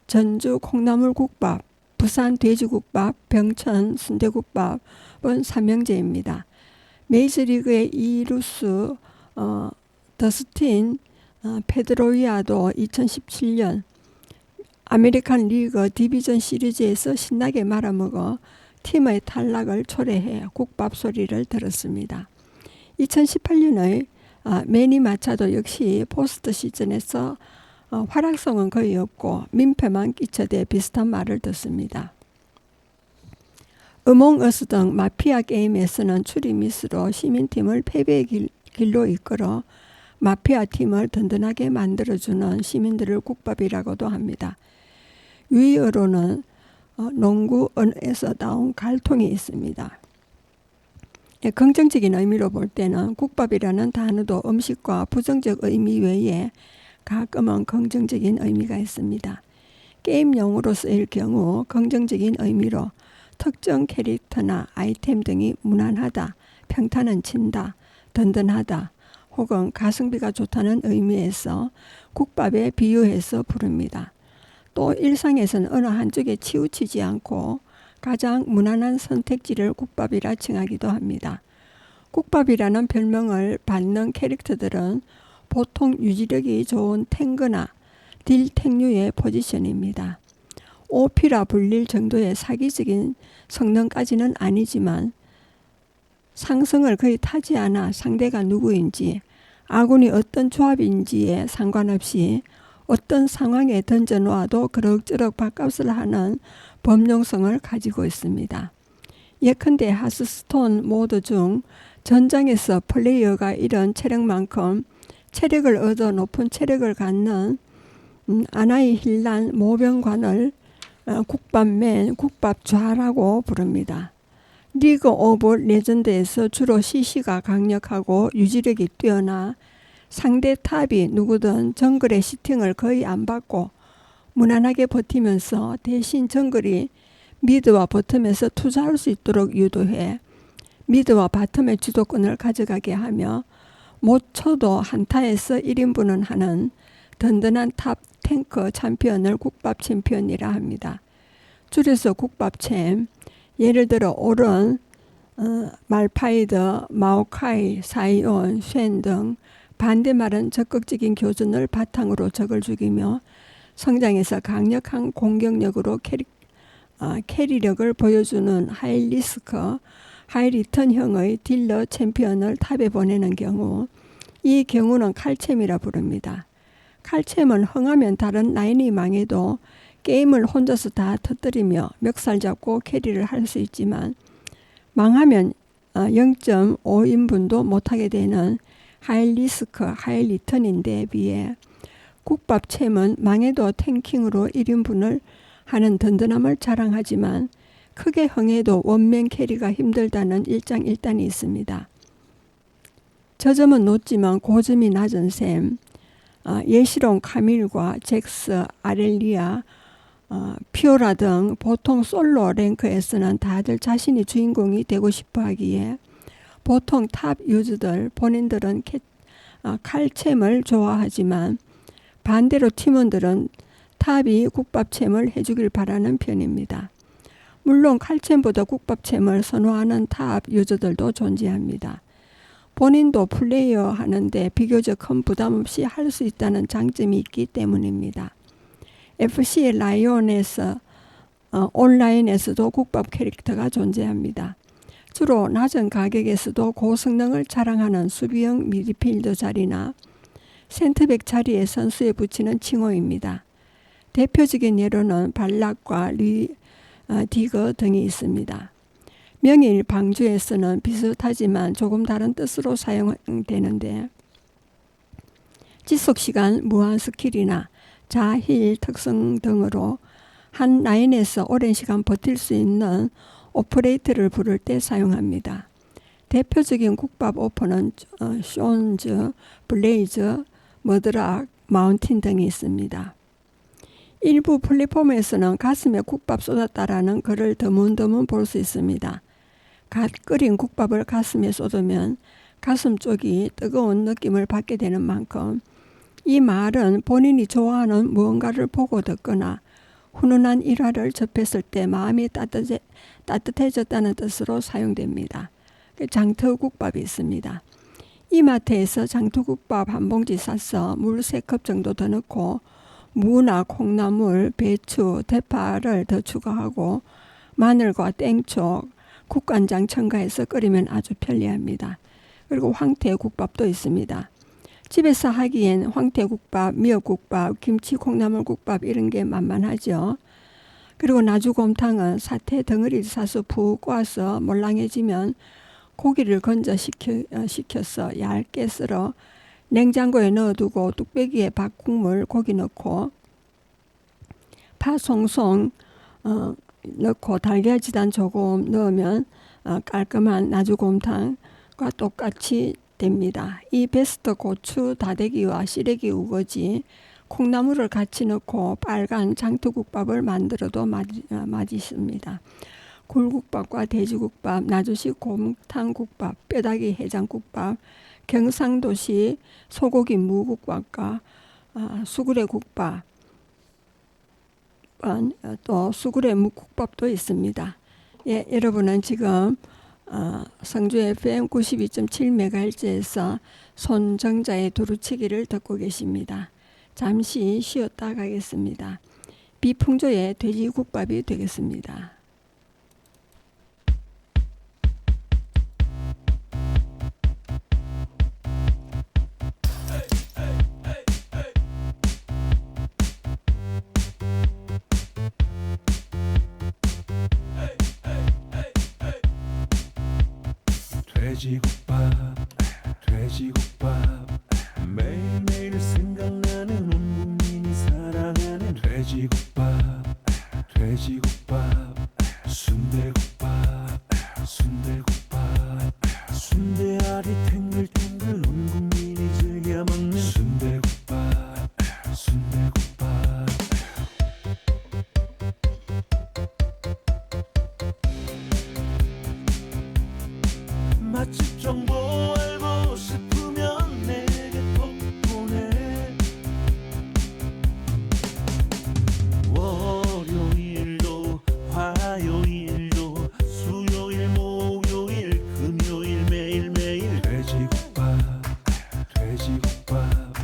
전주 콩나물국밥, 부산 돼지국밥, 병천 순대국밥은 삼형제입니다. 메이저리그의 이루스 더스틴 페드로이아도 2017년 아메리칸 리그 디비전 시리즈에서 신나게 말아먹어 팀의 탈락을 초래해 국밥 소리를 들었습니다. 2018년의 매니 마차도 역시 포스트 시즌에서 활약성은 거의 없고 민폐만 끼쳐대 비슷한 말을 듣습니다. 어몽어스 등 마피아 게임에서는 추리 미스로 시민팀을 패배의 길로 이끌어 마피아 팀을 든든하게 만들어주는 시민들을 국밥이라고도 합니다. 위어로는 농구에서 나온 갈통이 있습니다. 긍정적인 의미로 볼 때는 국밥이라는 단어도 음식과 부정적 의미 외에 가끔은 긍정적인 의미가 있습니다. 게임용으로 쓰일 경우 긍정적인 의미로 특정 캐릭터나 아이템 등이 무난하다, 평탄은 친다, 든든하다, 혹은 가성비가 좋다는 의미에서 국밥에 비유해서 부릅니다. 또 일상에서는 어느 한쪽에 치우치지 않고 가장 무난한 선택지를 국밥이라 칭하기도 합니다. 국밥이라는 별명을 받는 캐릭터들은 보통 유지력이 좋은 탱크나 딜탱류의 포지션입니다. OP라 불릴 정도의 사기적인 성능까지는 아니지만 상성을 거의 타지 않아 상대가 누구인지 아군이 어떤 조합인지에 상관없이 어떤 상황에 던져놓아도 그럭저럭 밥값을 하는 범용성을 가지고 있습니다. 예컨대 하스스톤 모드 중 전장에서 플레이어가 이런 체력만큼 체력을 얻어 높은 체력을 갖는 아나이 힐란 모병관을 국밥맨, 국밥좌라고 부릅니다. 리그 오브 레전드에서 주로 CC가 강력하고 유지력이 뛰어나 상대 탑이 누구든 정글의 시팅을 거의 안 받고 무난하게 버티면서 대신 정글이 미드와 버텀에서 투자할 수 있도록 유도해 미드와 바텀의 주도권을 가져가게 하며 못 쳐도 한타에서 1인분은 하는 든든한 탑 탱크 챔피언을 국밥 챔피언이라 합니다. 줄여서 국밥챔, 예를 들어 오른, 말파이드, 마오카이, 사이온, 쉔 등 반대말은 적극적인 교전을 바탕으로 적을 죽이며 성장해서 강력한 공격력으로 캐리력을 보여주는 하이리스크, 하이리턴형의 딜러 챔피언을 탑에 보내는 경우 이 경우는 칼챔이라 부릅니다. 칼챔은 흥하면 다른 라인이 망해도 게임을 혼자서 다 터뜨리며 멱살 잡고 캐리를 할 수 있지만 망하면 0.5인분도 못하게 되는 하이리스크, 하이리턴인데 비해 국밥챔은 망해도 탱킹으로 1인분을 하는 든든함을 자랑하지만 크게 흥해도 원맨 캐리가 힘들다는 일장일단이 있습니다. 저점은 높지만 고점이 낮은 셈, 예시론 카밀과 잭스, 아렐리아, 피오라 등 보통 솔로 랭크에서는 다들 자신이 주인공이 되고 싶어 하기에 보통 탑 유저들 본인들은 칼챔을 좋아하지만 반대로 팀원들은 탑이 국밥챔을 해주길 바라는 편입니다. 물론 칼챔보다 국밥챔을 선호하는 탑 유저들도 존재합니다. 본인도 플레이어 하는데 비교적 큰 부담 없이 할 수 있다는 장점이 있기 때문입니다. FC 라이온에서 온라인에서도 국밥 캐릭터가 존재합니다. 주로 낮은 가격에서도 고성능을 자랑하는 수비형 미드필더 자리나 센터백 자리에 선수에 붙이는 칭호입니다. 대표적인 예로는 발락과 디거 등이 있습니다. 명일 방주에서는 비슷하지만 조금 다른 뜻으로 사용되는데 지속시간 무한 스킬이나 자힐 특성 등으로 한 라인에서 오랜 시간 버틸 수 있는 오퍼레이트를 부를 때 사용합니다. 대표적인 국밥 오퍼는 쇼운즈, 블레이즈, 머드락, 마운틴 등이 있습니다. 일부 플랫폼에서는 가슴에 국밥 쏟았다라는 글을 드문드문 볼 수 있습니다. 갓 끓인 국밥을 가슴에 쏟으면 가슴 쪽이 뜨거운 느낌을 받게 되는 만큼 이 말은 본인이 좋아하는 무언가를 보고 듣거나 훈훈한 일화를 접했을 때 마음이 따뜻해졌다는 뜻으로 사용됩니다. 장터국밥이 있습니다. 이마트에서 장터국밥 한 봉지 사서 물 3컵 정도 더 넣고 무나 콩나물, 배추, 대파를 더 추가하고 마늘과 땡초, 국간장 첨가해서 끓이면 아주 편리합니다. 그리고 황태국밥도 있습니다. 집에서 하기엔 황태국밥, 미역국밥, 김치 콩나물국밥 이런 게 만만하죠. 그리고 나주곰탕은 사태 덩어리를 사서 푹 꼬아서 몰랑해지면 고기를 건져 식혀서 얇게 썰어 냉장고에 넣어두고 뚝배기에 밥국물 고기 넣고 파 송송 넣고 달걀지단 조금 넣으면 깔끔한 나주곰탕과 똑같이 됩니다. 이 베스트 고추 다대기와 시래기 우거지 콩나물을 같이 넣고 빨간 장터국밥을 만들어도 맛있습니다. 굴국밥과 돼지국밥, 나주식 곰탕국밥, 뼈다귀 해장국밥, 경상도시 소고기 무국밥과 수구레국밥, 또 수구레 묵국밥도 있습니다. 예, 여러분은 지금 성주 FM 92.7MHz에서 손정자의 두루치기를 듣고 계십니다. 잠시 쉬었다 가겠습니다. 비풍조의 돼지국밥이 되겠습니다. 돼지국밥 돼지국밥 매일매일 생각나는 온 국민이 사랑하는 돼지국밥 돼지국밥 순대국밥 순대국밥 순대알이 탱글탱글 온 국민이 즐겨 먹는 순대국밥 순대국밥 맛집 정보 알고 싶으면 내게 톡 보내 월요일도 화요일도 수요일 목요일 금요일 매일매일 돼지국밥 돼지국밥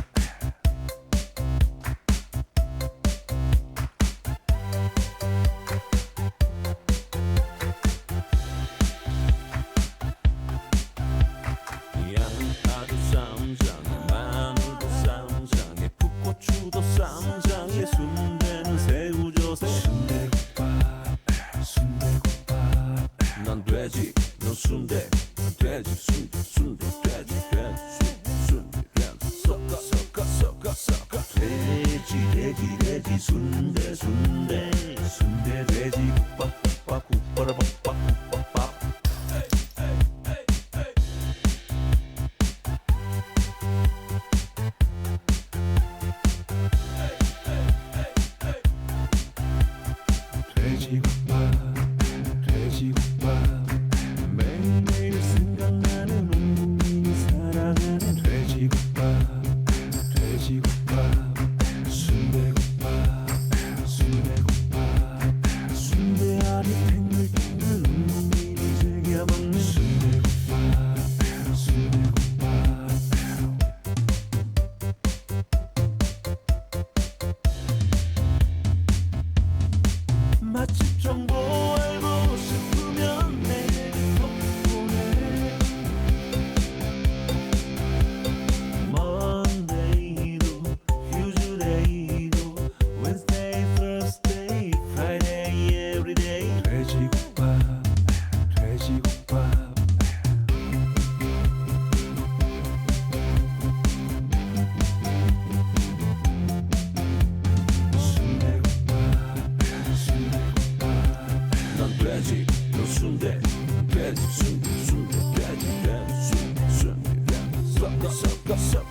양파도 쌈장에 마늘도 쌈장에 풋고추도 쌈장에 순대는 새우젓에 순대국밥 순대국밥 난 돼지 넌 순대 돼지 순대 순대 돼지 돼지 순대 돼지 섞어 섞어 섞어 섞어 돼지 돼지 돼지 순대 순대 순대 돼지국밥 국밥 국밥밥 국밥밥 돼지국밥 돼지국밥 매일매일 생각나는 온 국민이 사랑하는 돼지국밥 돼지국밥 순대국밥 순대국밥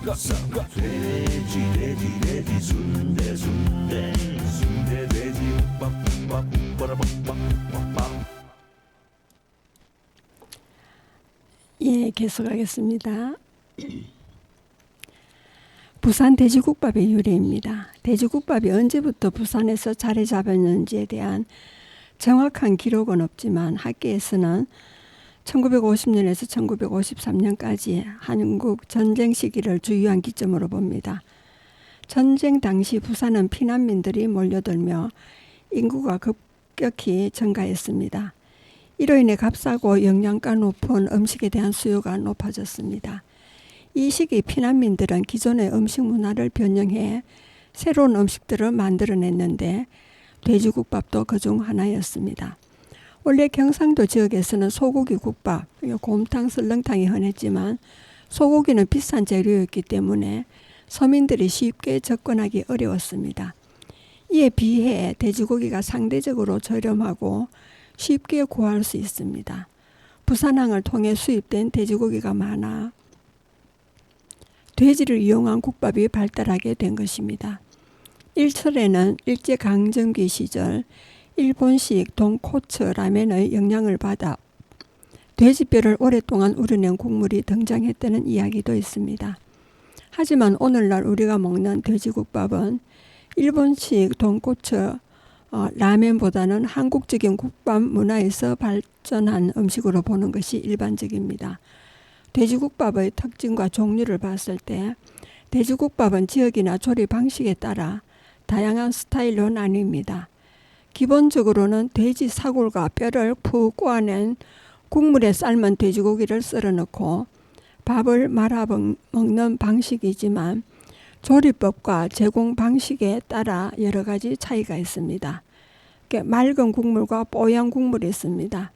돼지 순대 돼지국밥 예, 계속하겠습니다. 부산 돼지국밥의 유래입니다. 돼지국밥이 언제부터 부산에서 자리 잡았는지에 대한 정확한 기록은 없지만 학계에서는 1950년에서 1953년까지 한국 전쟁 시기를 주요한 기점으로 봅니다. 전쟁 당시 부산은 피난민들이 몰려들며 인구가 급격히 증가했습니다. 이로 인해 값싸고 영양가 높은 음식에 대한 수요가 높아졌습니다. 이 시기 피난민들은 기존의 음식 문화를 변형해 새로운 음식들을 만들어냈는데 돼지국밥도 그중 하나였습니다. 원래 경상도 지역에서는 소고기 국밥, 곰탕, 설렁탕이 흔했지만 소고기는 비싼 재료였기 때문에 서민들이 쉽게 접근하기 어려웠습니다. 이에 비해 돼지고기가 상대적으로 저렴하고 쉽게 구할 수 있습니다. 부산항을 통해 수입된 돼지고기가 많아 돼지를 이용한 국밥이 발달하게 된 것입니다. 일철에는 일제강점기 시절 일본식 돈코츠 라멘의 영향을 받아 돼지뼈를 오랫동안 우려낸 국물이 등장했다는 이야기도 있습니다. 하지만 오늘날 우리가 먹는 돼지국밥은 일본식 돈코츠 라멘보다는 한국적인 국밥 문화에서 발전한 음식으로 보는 것이 일반적입니다. 돼지국밥의 특징과 종류를 봤을 때 돼지국밥은 지역이나 조리 방식에 따라 다양한 스타일로 나뉩니다. 기본적으로는 돼지 사골과 뼈를 푹 꼬아낸 국물에 삶은 돼지고기를 썰어 넣고 밥을 말아 먹는 방식이지만 조리법과 제공 방식에 따라 여러 가지 차이가 있습니다. 맑은 국물과 뽀얀 국물이 있습니다.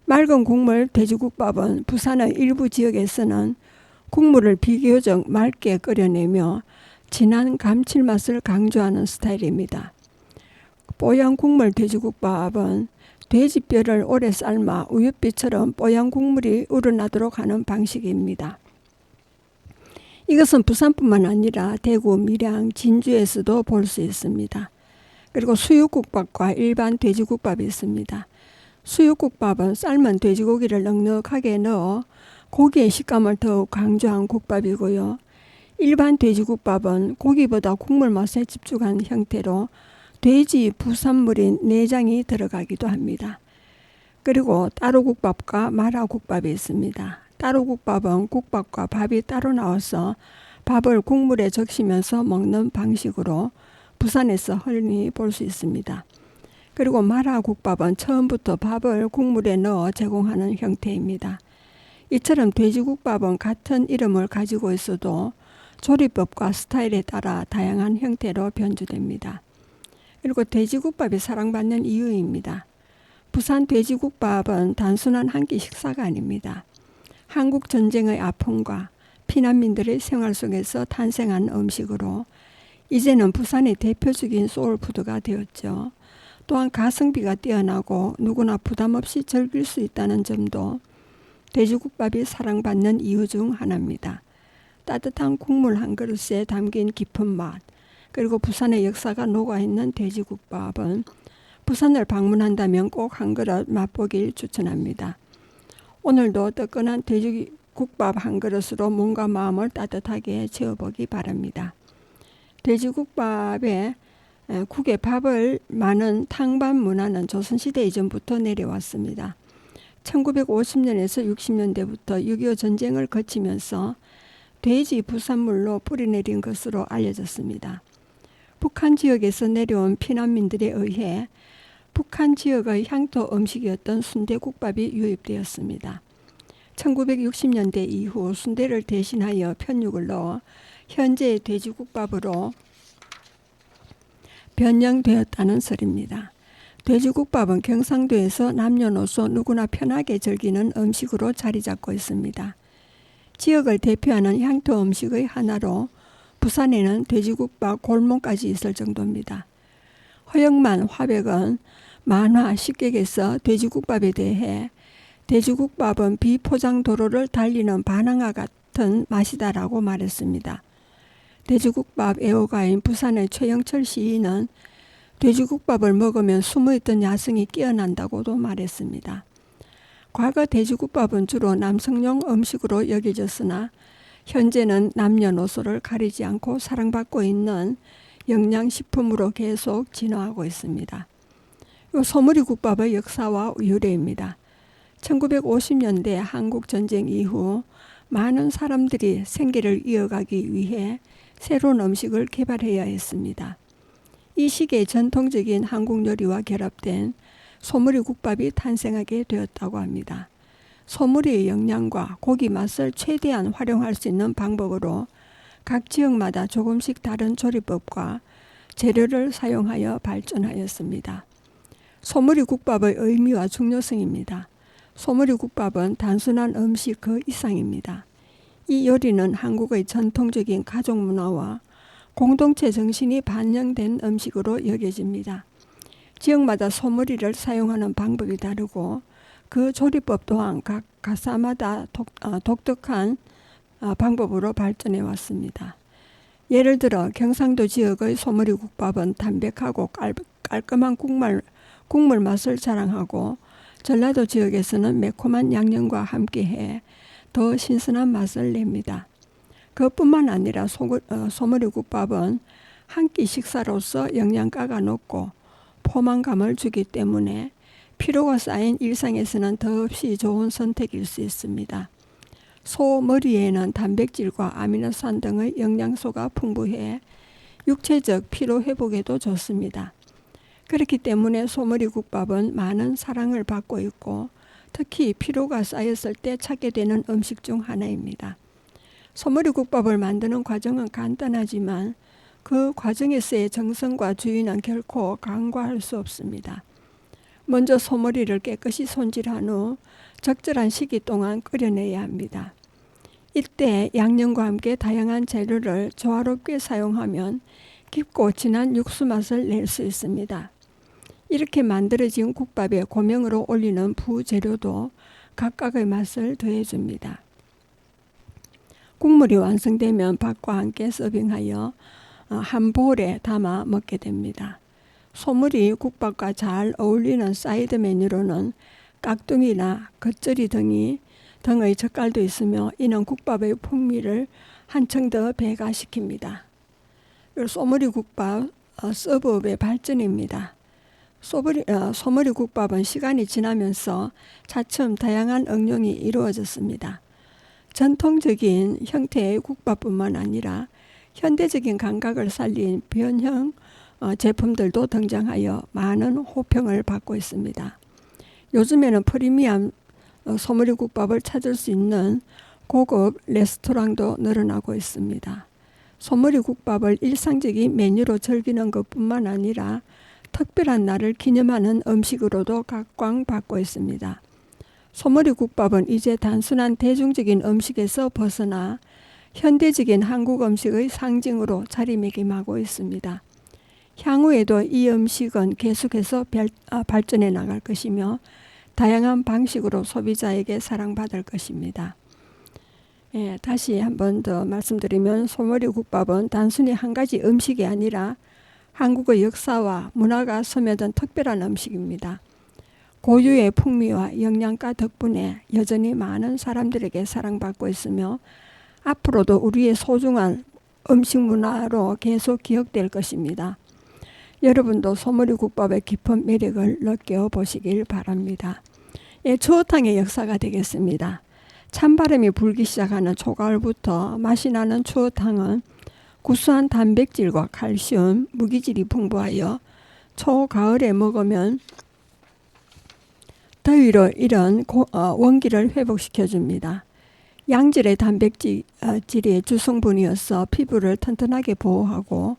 맑은 국물 돼지국밥은 부산의 일부 지역에서는 국물을 비교적 맑게 끓여내며 진한 감칠맛을 강조하는 스타일입니다. 뽀얀 국물 돼지국밥은 돼지뼈를 오래 삶아 우윳빛처럼 뽀얀 국물이 우러나도록 하는 방식입니다. 이것은 부산뿐만 아니라 대구, 밀양, 진주에서도 볼 수 있습니다. 그리고 수육국밥과 일반 돼지국밥이 있습니다. 수육국밥은 삶은 돼지고기를 넉넉하게 넣어 고기의 식감을 더욱 강조한 국밥이고요. 일반 돼지국밥은 고기보다 국물 맛에 집중한 형태로 돼지 부산물인 내장이 들어가기도 합니다. 그리고 따로국밥과 마라국밥이 있습니다. 따로국밥은 국밥과 밥이 따로 나와서 밥을 국물에 적시면서 먹는 방식으로 부산에서 흔히 볼 수 있습니다. 그리고 마라국밥은 처음부터 밥을 국물에 넣어 제공하는 형태입니다. 이처럼 돼지국밥은 같은 이름을 가지고 있어도 조리법과 스타일에 따라 다양한 형태로 변주됩니다. 그리고 돼지국밥이 사랑받는 이유입니다. 부산 돼지국밥은 단순한 한 끼 식사가 아닙니다. 한국 전쟁의 아픔과 피난민들의 생활 속에서 탄생한 음식으로 이제는 부산의 대표적인 소울푸드가 되었죠. 또한 가성비가 뛰어나고 누구나 부담 없이 즐길 수 있다는 점도 돼지국밥이 사랑받는 이유 중 하나입니다. 따뜻한 국물 한 그릇에 담긴 깊은 맛, 그리고 부산의 역사가 녹아있는 돼지국밥은 부산을 방문한다면 꼭 한 그릇 맛보길 추천합니다. 오늘도 뜨끈한 돼지국밥 한 그릇으로 몸과 마음을 따뜻하게 채워보기 바랍니다. 돼지국밥에 국에 밥을 마는 탕밥 문화는 조선시대 이전부터 내려왔습니다. 1950년에서 60년대부터 6.25 전쟁을 거치면서 돼지 부산물로 뿌리내린 것으로 알려졌습니다. 북한 지역에서 내려온 피난민들에 의해 북한 지역의 향토 음식이었던 순대국밥이 유입되었습니다. 1960년대 이후 순대를 대신하여 편육을 넣어 현재의 돼지국밥으로 변형되었다는 설입니다. 돼지국밥은 경상도에서 남녀노소 누구나 편하게 즐기는 음식으로 자리 잡고 있습니다. 지역을 대표하는 향토 음식의 하나로 부산에는 돼지국밥 골목까지 있을 정도입니다. 허영만 화백은 만화 식객에서 돼지국밥에 대해 돼지국밥은 비포장 도로를 달리는 바나나 같은 같은 맛이다라고 말했습니다. 돼지국밥 애호가인 부산의 최영철 시인은 돼지국밥을 먹으면 숨어있던 야성이 깨어난다고도 말했습니다. 과거 돼지국밥은 주로 남성용 음식으로 여겨졌으나 현재는 남녀노소를 가리지 않고 사랑받고 있는 영양식품으로 계속 진화하고 있습니다. 소머리국밥의 역사와 유래입니다. 1950년대 한국전쟁 이후 많은 사람들이 생계를 이어가기 위해 새로운 음식을 개발해야 했습니다. 이 시기에 전통적인 한국 요리와 결합된 소머리국밥이 탄생하게 되었다고 합니다. 소머리의 영양과 고기 맛을 최대한 활용할 수 있는 방법으로 각 지역마다 조금씩 다른 조리법과 재료를 사용하여 발전하였습니다. 소머리국밥의 의미와 중요성입니다. 소머리국밥은 단순한 음식 그 이상입니다. 이 요리는 한국의 전통적인 가족 문화와 공동체 정신이 반영된 음식으로 여겨집니다. 지역마다 소머리를 사용하는 방법이 다르고 그 조리법 또한 각 가사마다 독특한 방법으로 발전해 왔습니다. 예를 들어 경상도 지역의 소머리국밥은 담백하고 깔끔한 국물 맛을 자랑하고 전라도 지역에서는 매콤한 양념과 함께해 더 신선한 맛을 냅니다. 그뿐만 아니라 소머리국밥은 한 끼 식사로서 영양가가 높고 포만감을 주기 때문에 피로가 쌓인 일상에서는 더없이 좋은 선택일 수 있습니다. 소머리에는 단백질과 아미노산 등의 영양소가 풍부해 육체적 피로 회복에도 좋습니다. 그렇기 때문에 소머리국밥은 많은 사랑을 받고 있고 특히 피로가 쌓였을 때 찾게 되는 음식 중 하나입니다. 소머리국밥을 만드는 과정은 간단하지만 그 과정에서의 정성과 주의는 결코 간과할 수 없습니다. 먼저 소머리를 깨끗이 손질한 후 적절한 시기 동안 끓여내야 합니다. 이때 양념과 함께 다양한 재료를 조화롭게 사용하면 깊고 진한 육수 맛을 낼 수 있습니다. 이렇게 만들어진 국밥에 고명으로 올리는 부재료도 각각의 맛을 더해줍니다. 국물이 완성되면 밥과 함께 서빙하여 한 볼에 담아 먹게 됩니다. 소머리 국밥과 잘 어울리는 사이드 메뉴로는 깍둥이나 겉절이 등의 젓갈도 있으며 이는 국밥의 풍미를 한층 더 배가시킵니다. 소머리국밥 서브업의 발전입니다. 소머리국밥은 시간이 지나면서 차츰 다양한 응용이 이루어졌습니다. 전통적인 형태의 국밥뿐만 아니라 현대적인 감각을 살린 변형 제품들도 등장하여 많은 호평을 받고 있습니다. 요즘에는 프리미엄 소머리국밥을 찾을 수 있는 고급 레스토랑도 늘어나고 있습니다. 소머리국밥을 일상적인 메뉴로 즐기는 것뿐만 아니라 특별한 날을 기념하는 음식으로도 각광받고 있습니다. 소머리국밥은 이제 단순한 대중적인 음식에서 벗어나 현대적인 한국 음식의 상징으로 자리매김하고 있습니다. 향후에도 이 음식은 계속해서 발전해 나갈 것이며 다양한 방식으로 소비자에게 사랑받을 것입니다. 다시 한 번 더 말씀드리면 소머리국밥은 단순히 한 가지 음식이 아니라 한국의 역사와 문화가 스며든 특별한 음식입니다. 고유의 풍미와 영양가 덕분에 여전히 많은 사람들에게 사랑받고 있으며 앞으로도 우리의 소중한 음식 문화로 계속 기억될 것입니다. 여러분도 소머리국밥의 깊은 매력을 느껴보시길 바랍니다. 추어탕의 역사가 되겠습니다. 찬바람이 불기 시작하는 초가을부터 맛이 나는 추어탕은 구수한 단백질과 칼슘, 무기질이 풍부하여 초가을에 먹으면 더위로 잃은 원기를 회복시켜줍니다. 양질의 단백질이 주성분이어서 피부를 튼튼하게 보호하고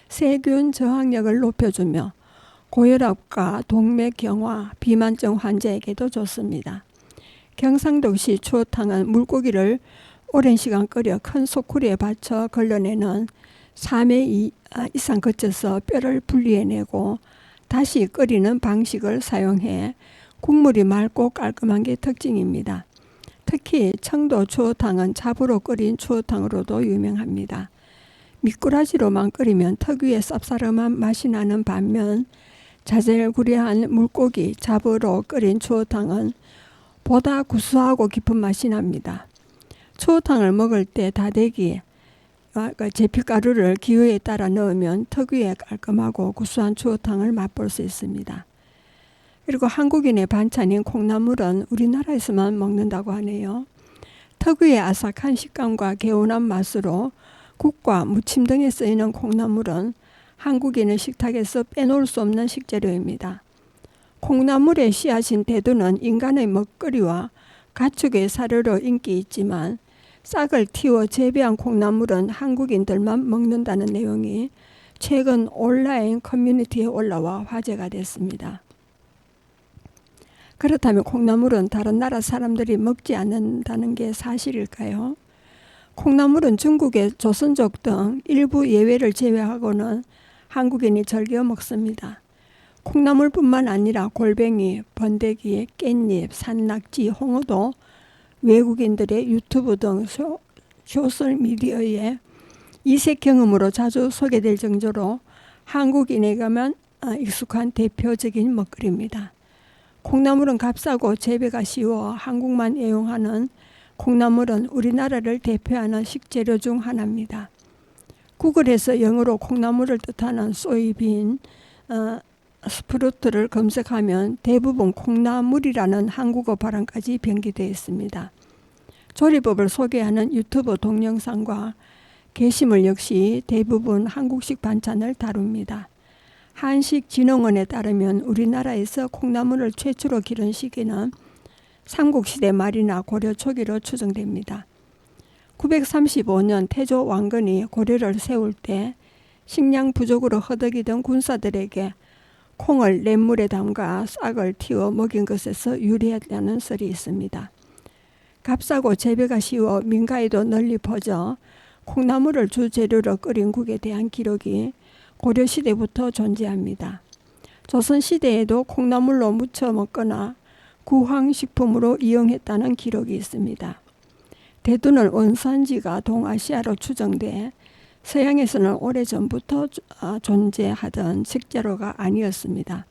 세균 저항력을 높여주며 고혈압과 동맥경화, 비만증 환자에게도 좋습니다. 경상도시 추어탕은 물고기를 오랜 시간 끓여 큰 소쿠리에 받쳐 걸러내는 3회 이상 거쳐서 뼈를 분리해내고 다시 끓이는 방식을 사용해 국물이 맑고 깔끔한 게 특징입니다. 특히 청도 추어탕은 잡으로 끓인 추어탕으로도 유명합니다. 미꾸라지로만 끓이면 특유의 쌉싸름한 맛이 나는 반면 자잘구레한 물고기 잡으로 끓인 추어탕은 보다 구수하고 깊은 맛이 납니다. 추어탕을 먹을 때 다대기, 제피가루를 기호에 따라 넣으면 특유의 깔끔하고 구수한 추어탕을 맛볼 수 있습니다. 그리고 한국인의 반찬인 콩나물은 우리나라에서만 먹는다고 하네요. 특유의 아삭한 식감과 개운한 맛으로 국과 무침 등에 쓰이는 콩나물은 한국인의 식탁에서 빼놓을 수 없는 식재료입니다. 콩나물의 씨앗인 대두는 인간의 먹거리와 가축의 사료로 인기 있지만 싹을 틔워 재배한 콩나물은 한국인들만 먹는다는 내용이 최근 온라인 커뮤니티에 올라와 화제가 됐습니다. 그렇다면 콩나물은 다른 나라 사람들이 먹지 않는다는 게 사실일까요? 콩나물은 중국의 조선족 등 일부 예외를 제외하고는 한국인이 즐겨 먹습니다. 콩나물뿐만 아니라 골뱅이, 번데기, 깻잎, 산낙지, 홍어도 외국인들의 유튜브 등 소셜미디어에 이색 경험으로 자주 소개될 정도로 한국인에게만 익숙한 대표적인 먹거리입니다. 콩나물은 값싸고 재배가 쉬워 한국만 애용하는 콩나물은 우리나라를 대표하는 식재료 중 하나입니다. 구글에서 영어로 콩나물을 뜻하는 소이빈 스프루트를 검색하면 대부분 콩나물이라는 한국어 발음까지 병기되어 있습니다. 조리법을 소개하는 유튜브 동영상과 게시물 역시 대부분 한국식 반찬을 다룹니다. 한식진흥원에 따르면 우리나라에서 콩나물을 최초로 기른 시기는 삼국시대 말이나 고려 초기로 추정됩니다. 935년 태조 왕건이 고려를 세울 때 식량 부족으로 허덕이던 군사들에게 콩을 냇물에 담가 싹을 틔워 먹인 것에서 유래했다는 설이 있습니다. 값싸고 재배가 쉬워 민가에도 널리 퍼져 콩나물을 주재료로 끓인 국에 대한 기록이 고려시대부터 존재합니다. 조선시대에도 콩나물로 무쳐 먹거나 구황식품으로 이용했다는 기록이 있습니다. 대두는 원산지가 동아시아로 추정돼 서양에서는 오래전부터 존재하던 식재료가 아니었습니다.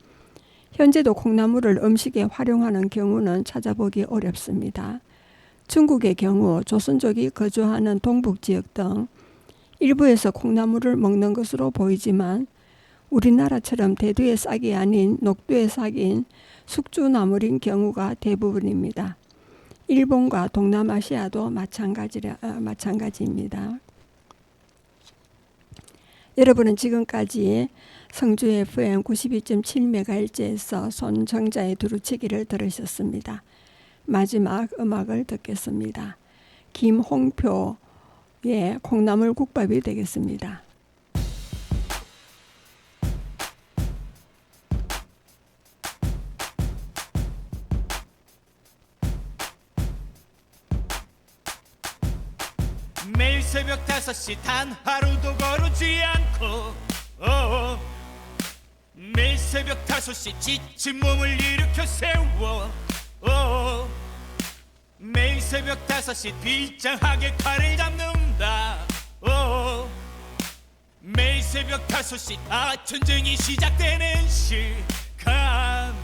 현재도 콩나물을 음식에 활용하는 경우는 찾아보기 어렵습니다. 중국의 경우 조선족이 거주하는 동북지역 등 일부에서 콩나물을 먹는 것으로 보이지만 우리나라처럼 대두의 싹이 아닌 녹두의 싹인 숙주나물인 경우가 대부분입니다. 일본과 동남아시아도 마찬가지입니다. 여러분은 지금까지 성주 FM 92.7MHz에서 손정자의 두루치기를 들으셨습니다. 마지막 음악을 듣겠습니다. 김홍표의 콩나물 국밥이 되겠습니다. 매일 새벽 5시 단 하루도 거르지 않고 매일 새벽 5시 지친 몸을 일으켜 세워 매일 새벽 5시 비장하게 칼을 잡는다 매일 새벽 5시 전쟁이 시작되는 시간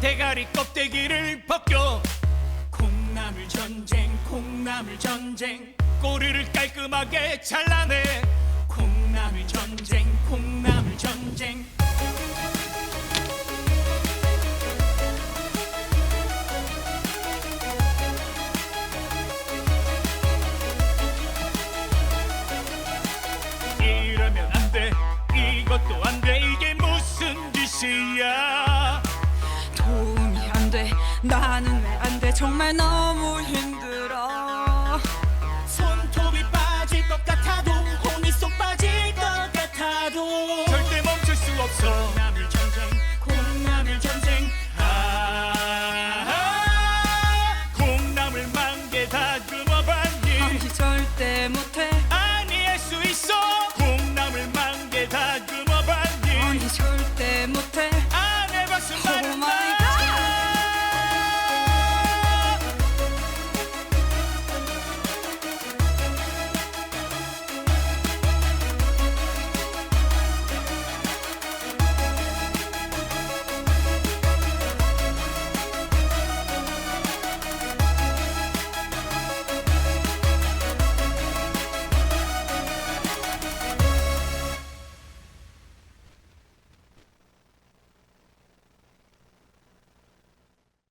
대가리 껍데기를 벗겨 콩나물 전쟁 꼬리를 깔끔하게 잘라내 콩나물 전쟁 이러면 안돼 이것도 안돼 이게 무슨 짓이야 도움이 안 돼 나는 왜 안 돼 정말 너무 힘들어